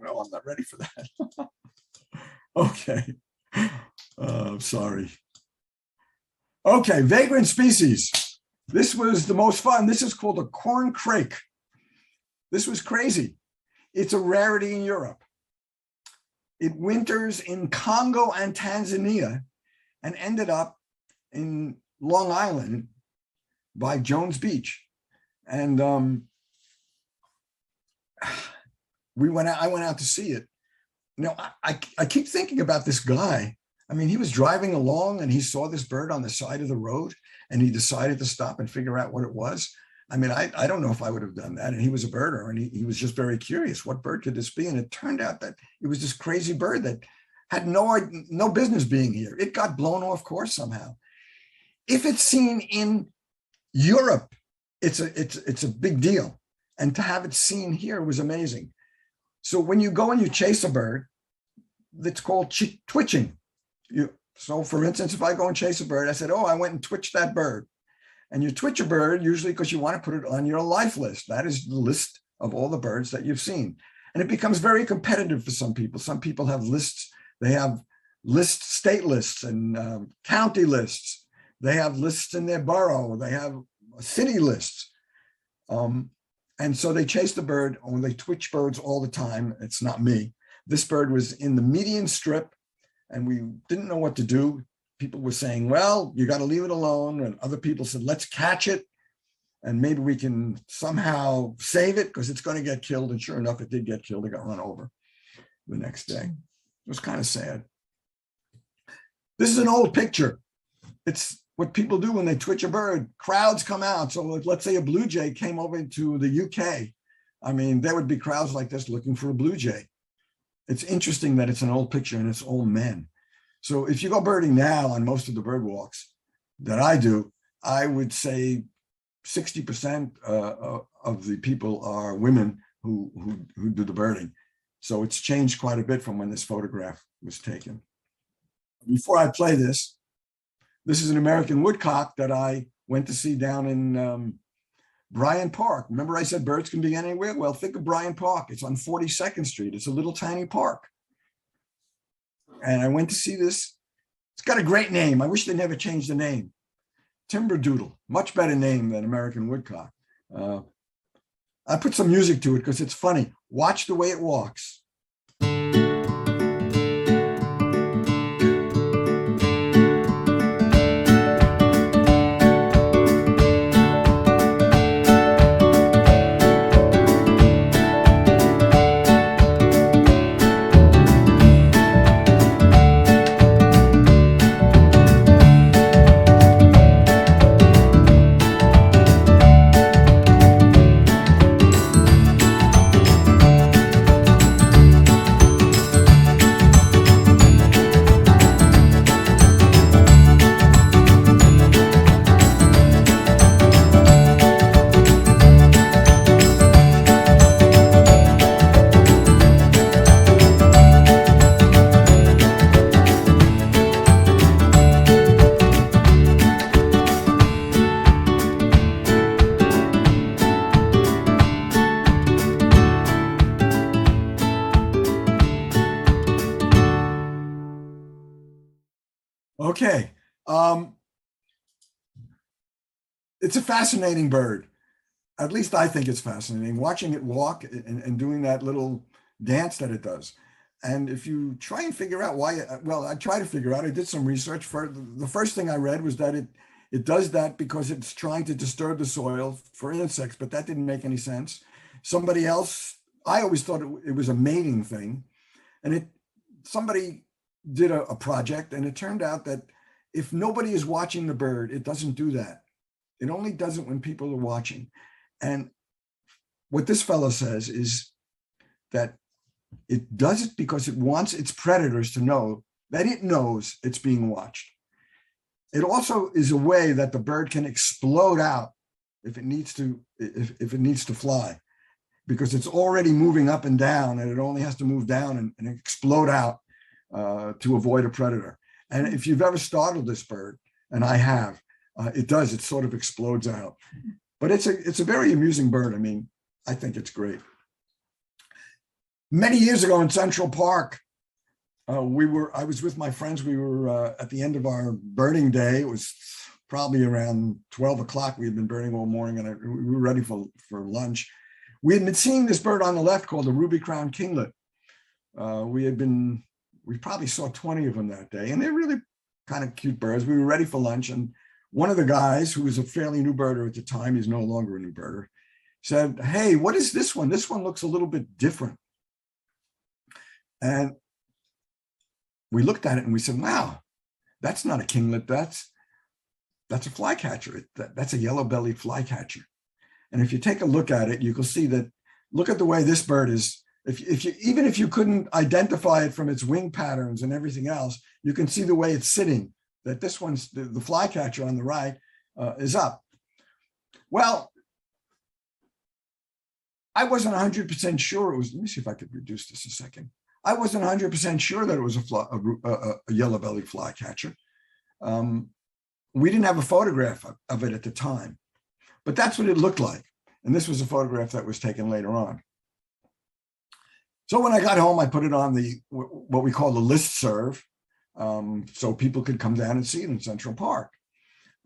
no, I'm not ready for that. Okay, sorry. Okay, vagrant species. This was the most fun. This is called a corn crake. This was crazy. It's a rarity in Europe. It winters in Congo and Tanzania and ended up in Long Island by Jones Beach. And I went out to see it. I keep thinking about this guy. I mean, he was driving along and he saw this bird on the side of the road and he decided to stop and figure out what it was. I mean, I don't know if I would have done that. And he was a birder, and he was just very curious. What bird could this be? And it turned out that it was this crazy bird that had no business being here. It got blown off course somehow. If it's seen in Europe, it's a big deal. And to have it seen here was amazing. So when you go and you chase a bird, it's called twitching. So for instance, if I go and chase a bird, I said, oh, I went and twitched that bird. And you twitch a bird usually because you want to put it on your life list. That is the list of all the birds that you've seen. And it becomes very competitive for some people. Some people have lists. They have lists, state lists and county lists. They have lists in their borough. They have city lists. And so they chase the bird, or they twitch birds all the time. It's not me. This bird was in the median strip and we didn't know what to do. People were saying, well, you got to leave it alone. And other people said, let's catch it. And maybe we can somehow save it because it's going to get killed. And sure enough, it did get killed. It got run over the next day. It was kind of sad. This is an old picture. It's what people do when they twitch a bird. Crowds come out. So let's say a blue jay came over to the UK. I mean, there would be crowds like this looking for a blue jay. It's interesting that it's an old picture and it's old men. So if you go birding now on most of the bird walks that I do, I would say 60% of the people are women who do the birding. So it's changed quite a bit from when this photograph was taken. Before I play this, this is an American woodcock that I went to see down in Bryant Park. Remember I said birds can be anywhere? Well, think of Bryant Park. It's on 42nd Street. It's a little tiny park. And I went to see this. It's got a great name. I wish they never changed the name. Timberdoodle, much better name than American woodcock. I put some music to it because it's funny. Watch the way it walks. Okay. It's a fascinating bird. At least I think it's fascinating, watching it walk and doing that little dance that it does. And if you try and figure out why, well, I try to figure out, I did some research. For the first thing I read was that it does that because it's trying to disturb the soil for insects, but that didn't make any sense. Somebody else, I always thought it was a mating thing. And somebody did a project, and it turned out that if nobody is watching the bird, it doesn't do that. It only does it when people are watching. And what this fellow says is that it does it because it wants its predators to know that it knows it's being watched. It also is a way that the bird can explode out if it needs to fly, because it's already moving up and down, and it only has to move down and explode out to avoid a predator. And if you've ever startled this bird, and I have, it sort of explodes out. But it's a very amusing bird. I mean, I think it's great. Many years ago in Central Park, I was with my friends. We were at the end of our birding day. It was probably around 12 o'clock. We had been birding all morning, and we were ready for lunch. We had been seeing this bird on the left called the ruby-crowned kinglet. We probably saw 20 of them that day, and they're really kind of cute birds. We were ready for lunch, and one of the guys, who was a fairly new birder at the time, he's no longer a new birder, said, "Hey, what is this one? This one looks a little bit different." And we looked at it and we said, "Wow, that's not a kinglet. That's a flycatcher. That's a yellow-bellied flycatcher." And if you take a look at it, you can see that. Look at the way this bird is. Even if you couldn't identify it from its wing patterns and everything else, you can see the way it's sitting. That this one's the flycatcher on the right is up. Well, I wasn't 100% sure it was, let me see if I could reduce this a second. I wasn't 100% sure that it was a yellow-bellied flycatcher. We didn't have a photograph of it at the time, but that's what it looked like. And this was a photograph that was taken later on. So when I got home, I put it on what we call the listserv, so people could come down and see it in Central Park.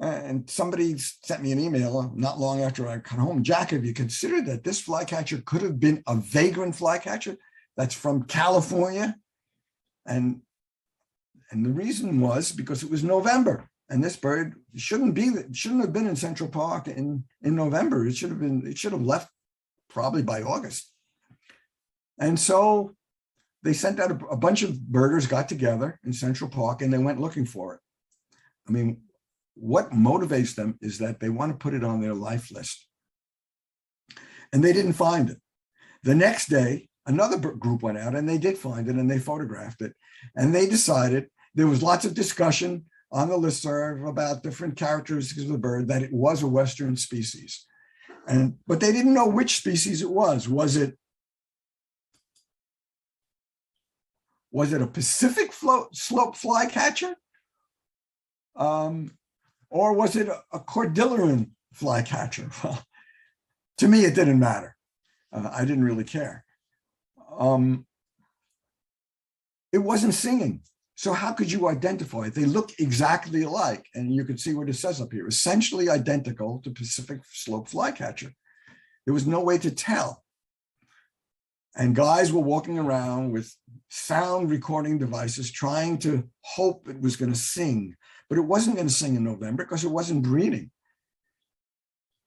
And somebody sent me an email not long after I got home. Jack, have you considered that this flycatcher could have been a vagrant flycatcher that's from California? And the reason was because it was November, and this bird shouldn't have been in Central Park in November. It should have left probably by August. And so they sent out a bunch of birders got together in Central Park and they went looking for it. I mean, what motivates them is that they want to put it on their life list. And they didn't find it. The next day, another group went out and they did find it and they photographed it. And they decided, there was lots of discussion on the listserv about different characteristics of the bird, that it was a Western species. But they didn't know which species it was. Was it a Pacific slope flycatcher? Or was it a Cordilleran flycatcher? Well, to me, it didn't matter. I didn't really care. It wasn't singing. So how could you identify it? They look exactly alike. And you can see what it says up here, essentially identical to Pacific slope flycatcher. There was no way to tell. And guys were walking around with sound recording devices trying to hope it was going to sing. But it wasn't going to sing in November because it wasn't breeding.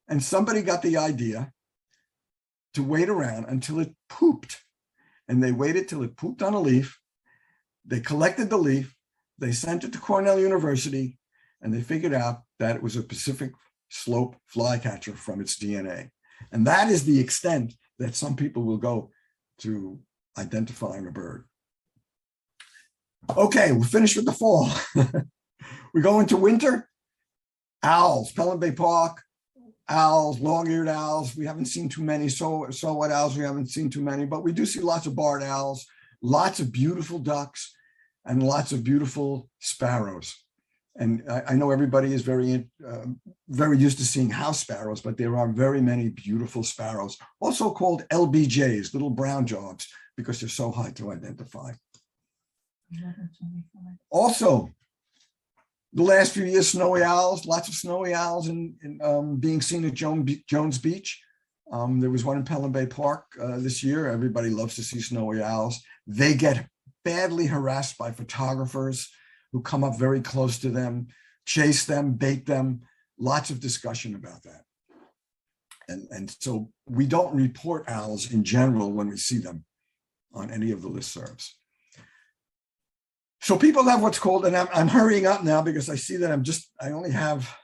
And somebody got the idea to wait around until it pooped. And they waited till it pooped on a leaf. They collected the leaf. They sent it to Cornell University. And they figured out that it was a Pacific slope flycatcher from its DNA. And that is the extent that some people will go to identifying a bird. Okay, we're finished with the fall. We go into winter. Owls, Pelham Bay Park, owls, long-eared owls. We haven't seen too many. So-what owls, we haven't seen too many, but we do see lots of barred owls, lots of beautiful ducks, and lots of beautiful sparrows. And I know everybody is very used to seeing house sparrows, but there are very many beautiful sparrows, also called LBJs, little brown jobs, because they're so hard to identify. Also, the last few years, snowy owls, lots of snowy owls being seen at Jones Beach. There was one in Pelham Bay Park this year. Everybody loves to see snowy owls. They get badly harassed by photographers who come up very close to them, chase them, bait them. Lots of discussion about that. And so we don't report owls in general when we see them on any of the listservs. So people have what's called, and I'm hurrying up now because I see that I only have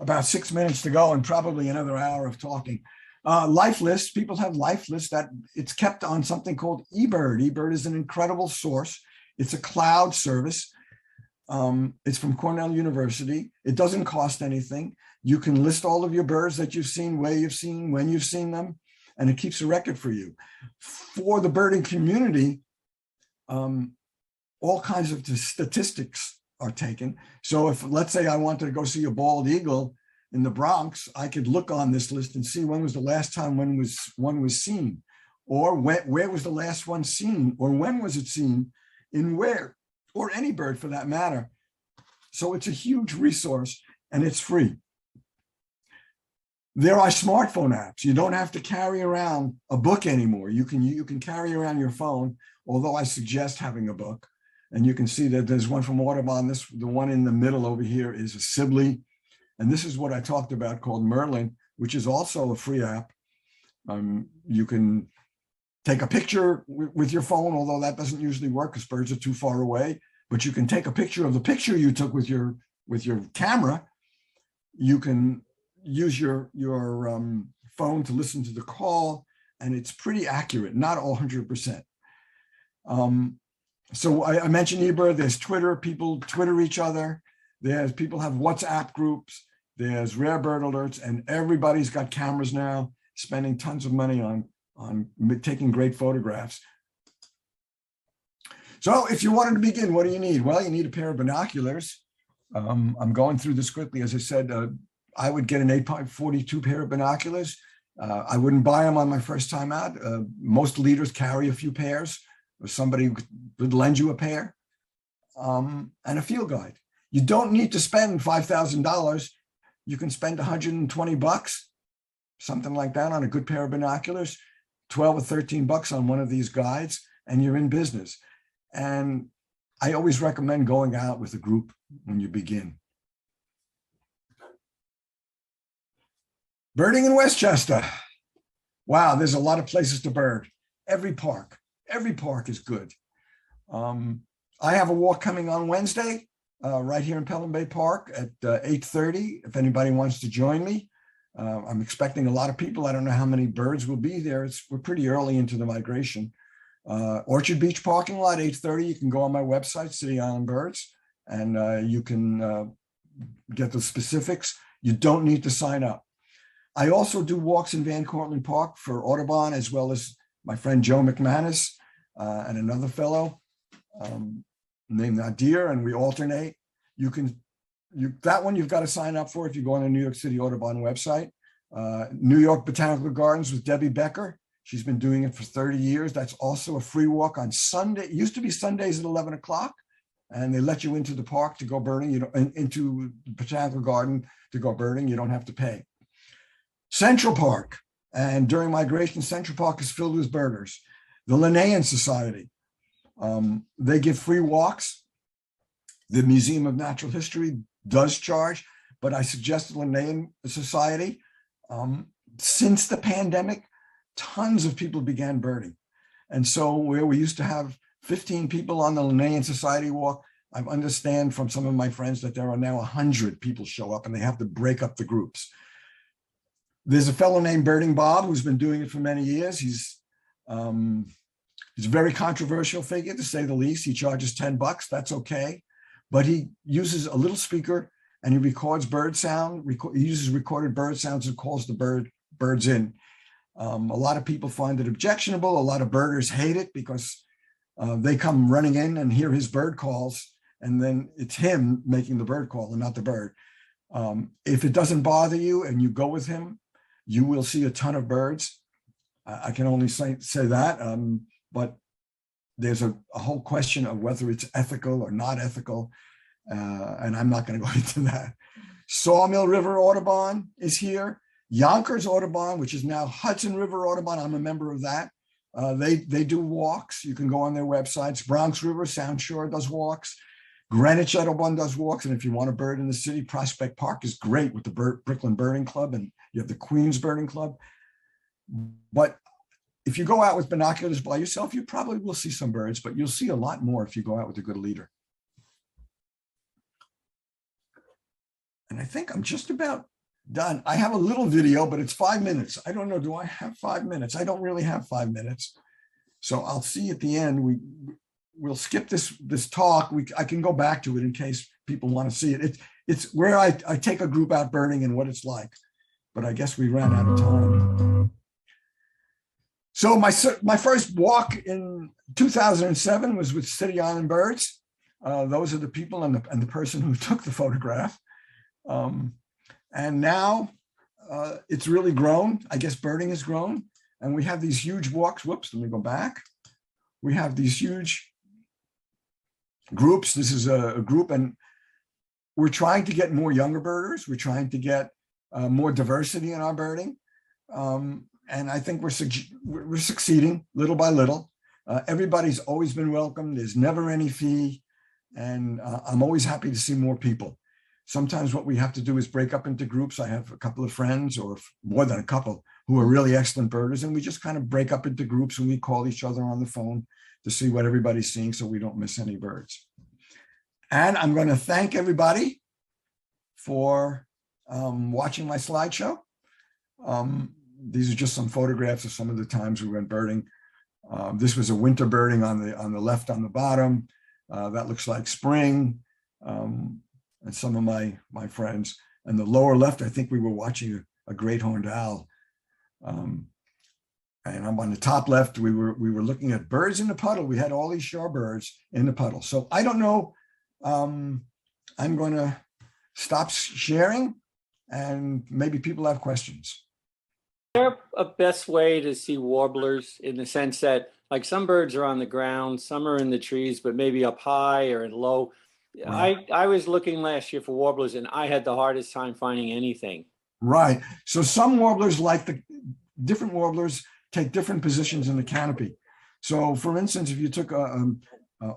about 6 minutes to go and probably another hour of talking. Life lists, people have life lists that it's kept on something called eBird. eBird is an incredible source. It's a cloud service. It's from Cornell University. It doesn't cost anything. You can list all of your birds that you've seen, where you've seen, when you've seen them, and it keeps a record for you. For the birding community, all kinds of statistics are taken. So if, let's say I wanted to go see a bald eagle in the Bronx, I could look on this list and see when was the last time one was seen, or where was the last one seen, or when was it seen, in where, or any bird for that matter. So it's a huge resource and it's free. There are smartphone apps. You don't have to carry around a book anymore. You can carry around your phone, although I suggest having a book. And you can see that there's one from Audubon. The one in the middle over here is a Sibley. And this is what I talked about called Merlin, which is also a free app. You can take a picture with your phone, although that doesn't usually work because birds are too far away. But you can take a picture of the picture you took with your camera. You can use your phone to listen to the call, and it's pretty accurate, not all 100%. So I mentioned eBird. There's Twitter. People Twitter each other. People have WhatsApp groups. there's rare bird alerts, and everybody's got cameras now, spending tons of money on taking great photographs. So if you wanted to begin, what do you need? Well, you need a pair of binoculars. I'm going through this quickly. As I said, I would get an 8.42 pair of binoculars. I wouldn't buy them on my first time out. Most leaders carry a few pairs, or somebody would lend you a pair, and a field guide. You don't need to spend $5,000. You can spend 120 bucks, something like that, on a good pair of binoculars, 12 or 13 bucks on one of these guides, and you're in business. And I always recommend going out with a group when you begin. Birding in Westchester. Wow, there's a lot of places to bird. Every park is good. I have a walk coming on Wednesday, right here in Pelham Bay Park at 8:30. If anybody wants to join me, I'm expecting a lot of people. I don't know how many birds will be there. We're pretty early into the migration. Orchard Beach parking lot, 8:30. You can go on my website, City Island Birds, and you can get the specifics. You don't need to sign up. I also do walks in Van Cortlandt Park for Audubon, as well as my friend Joe McManus and another fellow named Nadir, and we alternate. That one you've got to sign up for if you go on the New York City Audubon website. New York Botanical Gardens with Debbie Becker. She's been doing it for 30 years. That's also a free walk on Sunday. It used to be Sundays at 11 o'clock, and they let you into the park to go birding. You know, into the Botanical Garden to go birding. You don't have to pay. Central Park, and during migration, Central Park is filled with birders. The Linnaean Society, they give free walks. The Museum of Natural History does charge, but I suggest the Linnaean Society. Since the pandemic, tons of people began birding. And so where we used to have 15 people on the Linnaean Society walk, I understand from some of my friends that there are now 100 people show up, and they have to break up the groups. There's a fellow named Birding Bob who's been doing it for many years. He's a very controversial figure, to say the least. He charges 10 bucks, that's okay. But he uses a little speaker and he records bird sound. He uses recorded bird sounds and calls the birds in. A lot of people find it objectionable. A lot of birders hate it because they come running in and hear his bird calls, and then it's him making the bird call and not the bird. If it doesn't bother you and you go with him, you will see a ton of birds. I can only say that, but there's a whole question of whether it's ethical or not ethical, and I'm not going to go into that. Sawmill River Audubon is here. Yonkers Audubon, which is now Hudson River Audubon, I'm a member of that. They do walks. You can go on their websites. Bronx River Sound Shore does walks. Greenwich Audubon does walks. And if you want a bird in the city, Prospect Park is great with the Brooklyn Birding Club, and you have the Queens Birding Club. But if you go out with binoculars by yourself, you probably will see some birds, but you'll see a lot more if you go out with a good leader. And I think I'm just about done. I have a little video, but it's 5 minutes. I don't know, do I have 5 minutes? I don't really have 5 minutes. So I'll see at the end. We'll skip this talk. I can go back to it in case people want to see it. It's where I take a group out birding and what it's like. But I guess we ran out of time. So my first walk in 2007 was with City Island Birds. Those are the people and the person who took the photograph. And now it's really grown. I guess birding has grown. And we have these huge walks. Whoops, let me go back. We have these huge groups. This is a group, and we're trying to get more younger birders. We're trying to get more diversity in our birding. And I think we're succeeding little by little. Everybody's always been welcome. There's never any fee. And I'm always happy to see more people. Sometimes what we have to do is break up into groups. I have a couple of friends, or more than a couple, who are really excellent birders. And we just kind of break up into groups, and we call each other on the phone to see what everybody's seeing so we don't miss any birds. And I'm going to thank everybody for watching my slideshow. These are just some photographs of some of the times we went birding. This was a winter birding on the left on the bottom. That looks like spring. And some of my friends. And the lower left, I think we were watching a great horned owl. And I'm on the top left, we were looking at birds in the puddle. We had all these shorebirds in the puddle. So I don't know. I'm going to stop sharing and maybe people have questions. Is there a best way to see warblers in the sense that like some birds are on the ground, some are in the trees, but maybe up high or in low? Right. I was looking last year for warblers and I had the hardest time finding anything. Right. So some warblers, like the different warblers, take different positions in the canopy. So for instance, if you took a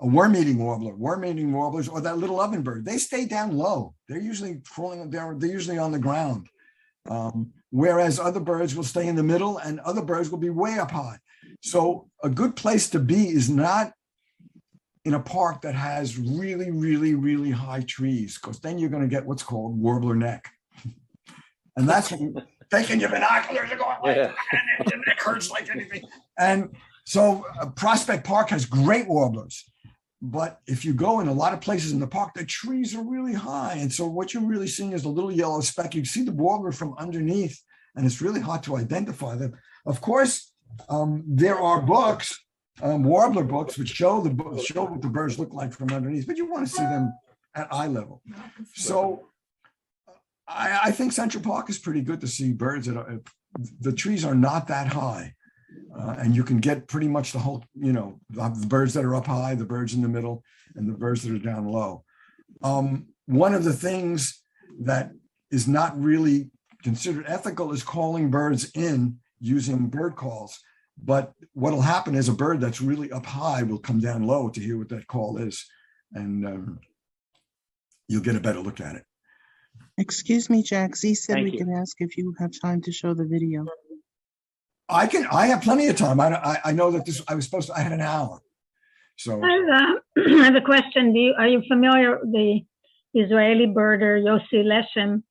worm-eating warblers, or that little ovenbird, they stay down low. They're usually crawling, they're usually on the ground. Whereas other birds will stay in the middle and other birds will be way up high. So a good place to be is not in a park that has really, really, really high trees, because then you're going to get what's called warbler neck. And that's taking your binoculars and going like that, and your neck hurts like anything. And so Prospect Park has great warblers. But if you go in a lot of places in the park, the trees are really high. And so what you're really seeing is a little yellow speck. You see the warbler from underneath, and it's really hard to identify them. Of course, there are books, warbler books, which show what the birds look like from underneath, but you want to see them at eye level. So I think Central Park is pretty good to see birds. The trees are not that high. And you can get pretty much the whole, the birds that are up high, the birds in the middle, and the birds that are down low. One of the things that is not really considered ethical is calling birds in using bird calls. But what'll happen is a bird that's really up high will come down low to hear what that call is. And you'll get a better look at it. Excuse me, Jack. Z said Thank we you. can ask if you have time to show the video. I have plenty of time. I know that I had an hour. So I have a question. Are you familiar with the Israeli birder Yossi Leshem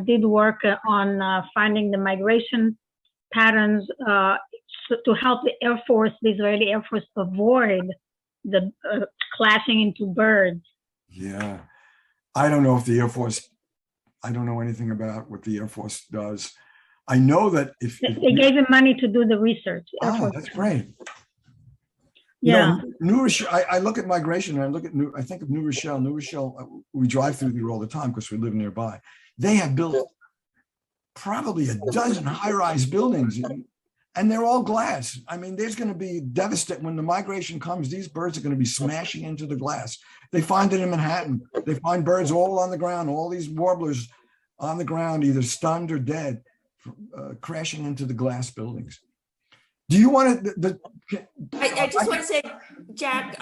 did work on finding the migration patterns to help the Air Force, the Israeli Air Force, avoid the clashing into birds. Yeah, I don't know if the Air Force, I don't know anything about what the Air Force does. I know that if they gave him money to do the research. Oh, that's great. Yeah. New Rochelle, I look at migration and I think of New Rochelle. New Rochelle, we drive through there all the time because we live nearby. They have built probably a dozen high-rise buildings and they're all glass. I mean, there's going to be devastating when the migration comes. These birds are going to be smashing into the glass. They find it in Manhattan. They find birds all on the ground, all these warblers on the ground, either stunned or dead. Crashing into the glass buildings. Do you want to? I just want to say, Jack,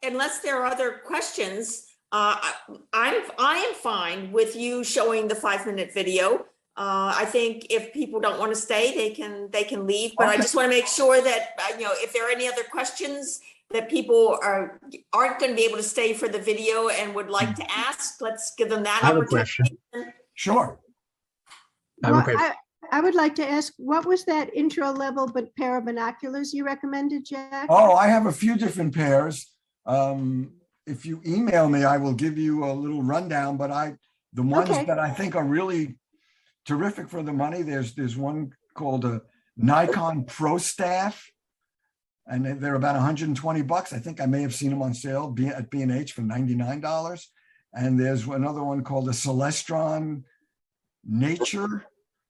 unless there are other questions, I am fine with you showing the 5-minute video. I think if people don't want to stay, they can leave. But I just want to make sure that if there are any other questions that people aren't going to be able to stay for the video and would like to ask, let's give them that opportunity. Sure. I would like to ask, what was that intro level but pair of binoculars you recommended, Jack? Oh, I have a few different pairs. If you email me, I will give you a little rundown, but the ones that I think are really terrific for the money, there's one called a Nikon Pro Staff, and they're about $120. I think I may have seen them on sale at B&H for $99. And there's another one called a Celestron Nature.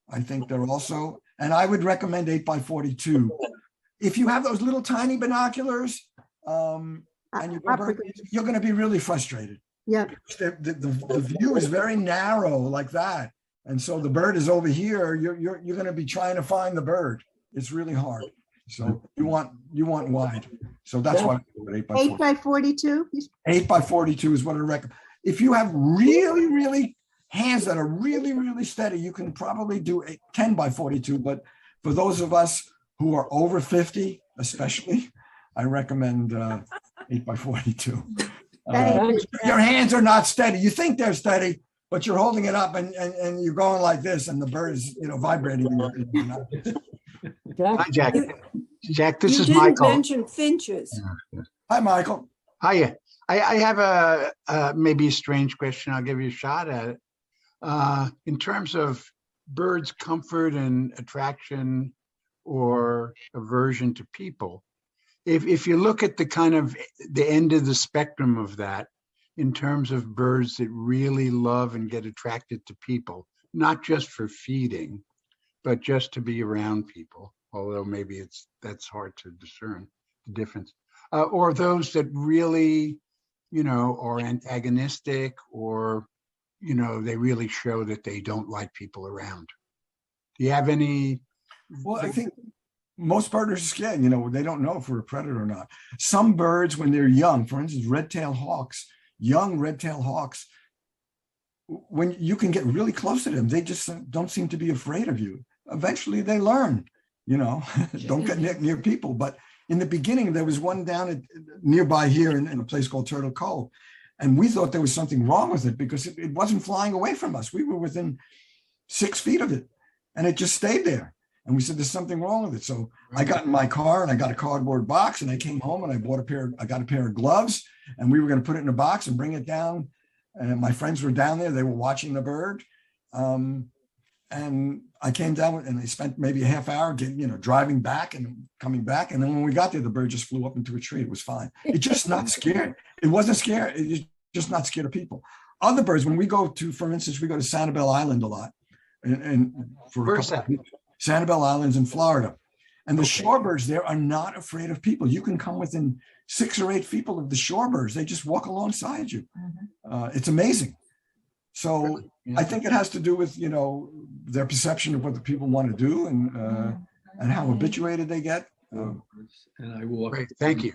I think they're also, and I would recommend 8x42. If you have those little tiny binoculars, and you're going to be really frustrated. Yeah. The view is very narrow like that. And so the bird is over here. You're going to be trying to find the bird. It's really hard. So you want wide. So that's why I do it 8x42. 8x42 is what I recommend. If you have really, really hands that are really, really steady, you can probably do 10x42. But for those of us who are over 50, especially, I recommend 8x42. Your hands are not steady. You think they're steady, but you're holding it up and you're going like this, and the bird is vibrating. Hi, Jack. Jack, this is You Michael. didn't mention finches. Hi, Michael. Hiya. I have a maybe a strange question. I'll give you a shot at it. In terms of birds' comfort and attraction or aversion to people, if you look at the kind of the end of the spectrum of that, in terms of birds that really love and get attracted to people, not just for feeding, but just to be around people, although maybe that's hard to discern the difference. Or those that really, are antagonistic, or, they really show that they don't like people around. Do you have any? Well, I think most birders are scared, they don't know if we're a predator or not. Some birds, when they're young, for instance, young red-tailed hawks, when you can get really close to them, they just don't seem to be afraid of you. Eventually they learn, don't get near people. But in the beginning, there was one down nearby here in a place called Turtle Cove. And we thought there was something wrong with it because it wasn't flying away from us. We were within 6 feet of it and it just stayed there. And we said, there's something wrong with it. So I got in my car and I got a cardboard box and I came home and I got a pair of gloves, and we were going to put it in a box and bring it down. And my friends were down there. They were watching the bird. And I came down and they spent maybe a half hour driving back and coming back. And then when we got there, the bird just flew up into a tree. It was fine. It's just not scared. It wasn't scared. It's just not scared of people. Other birds, when we go to, for instance, we go to Sanibel Island a lot. And Where's that? Sanibel Islands in Florida. And the shorebirds there are not afraid of people. You can come within 6 or 8 feet of the shorebirds. They just walk alongside you. It's amazing. So I think it has to do with, their perception of what the people want to do and how habituated they get. And I will. Great. Thank you.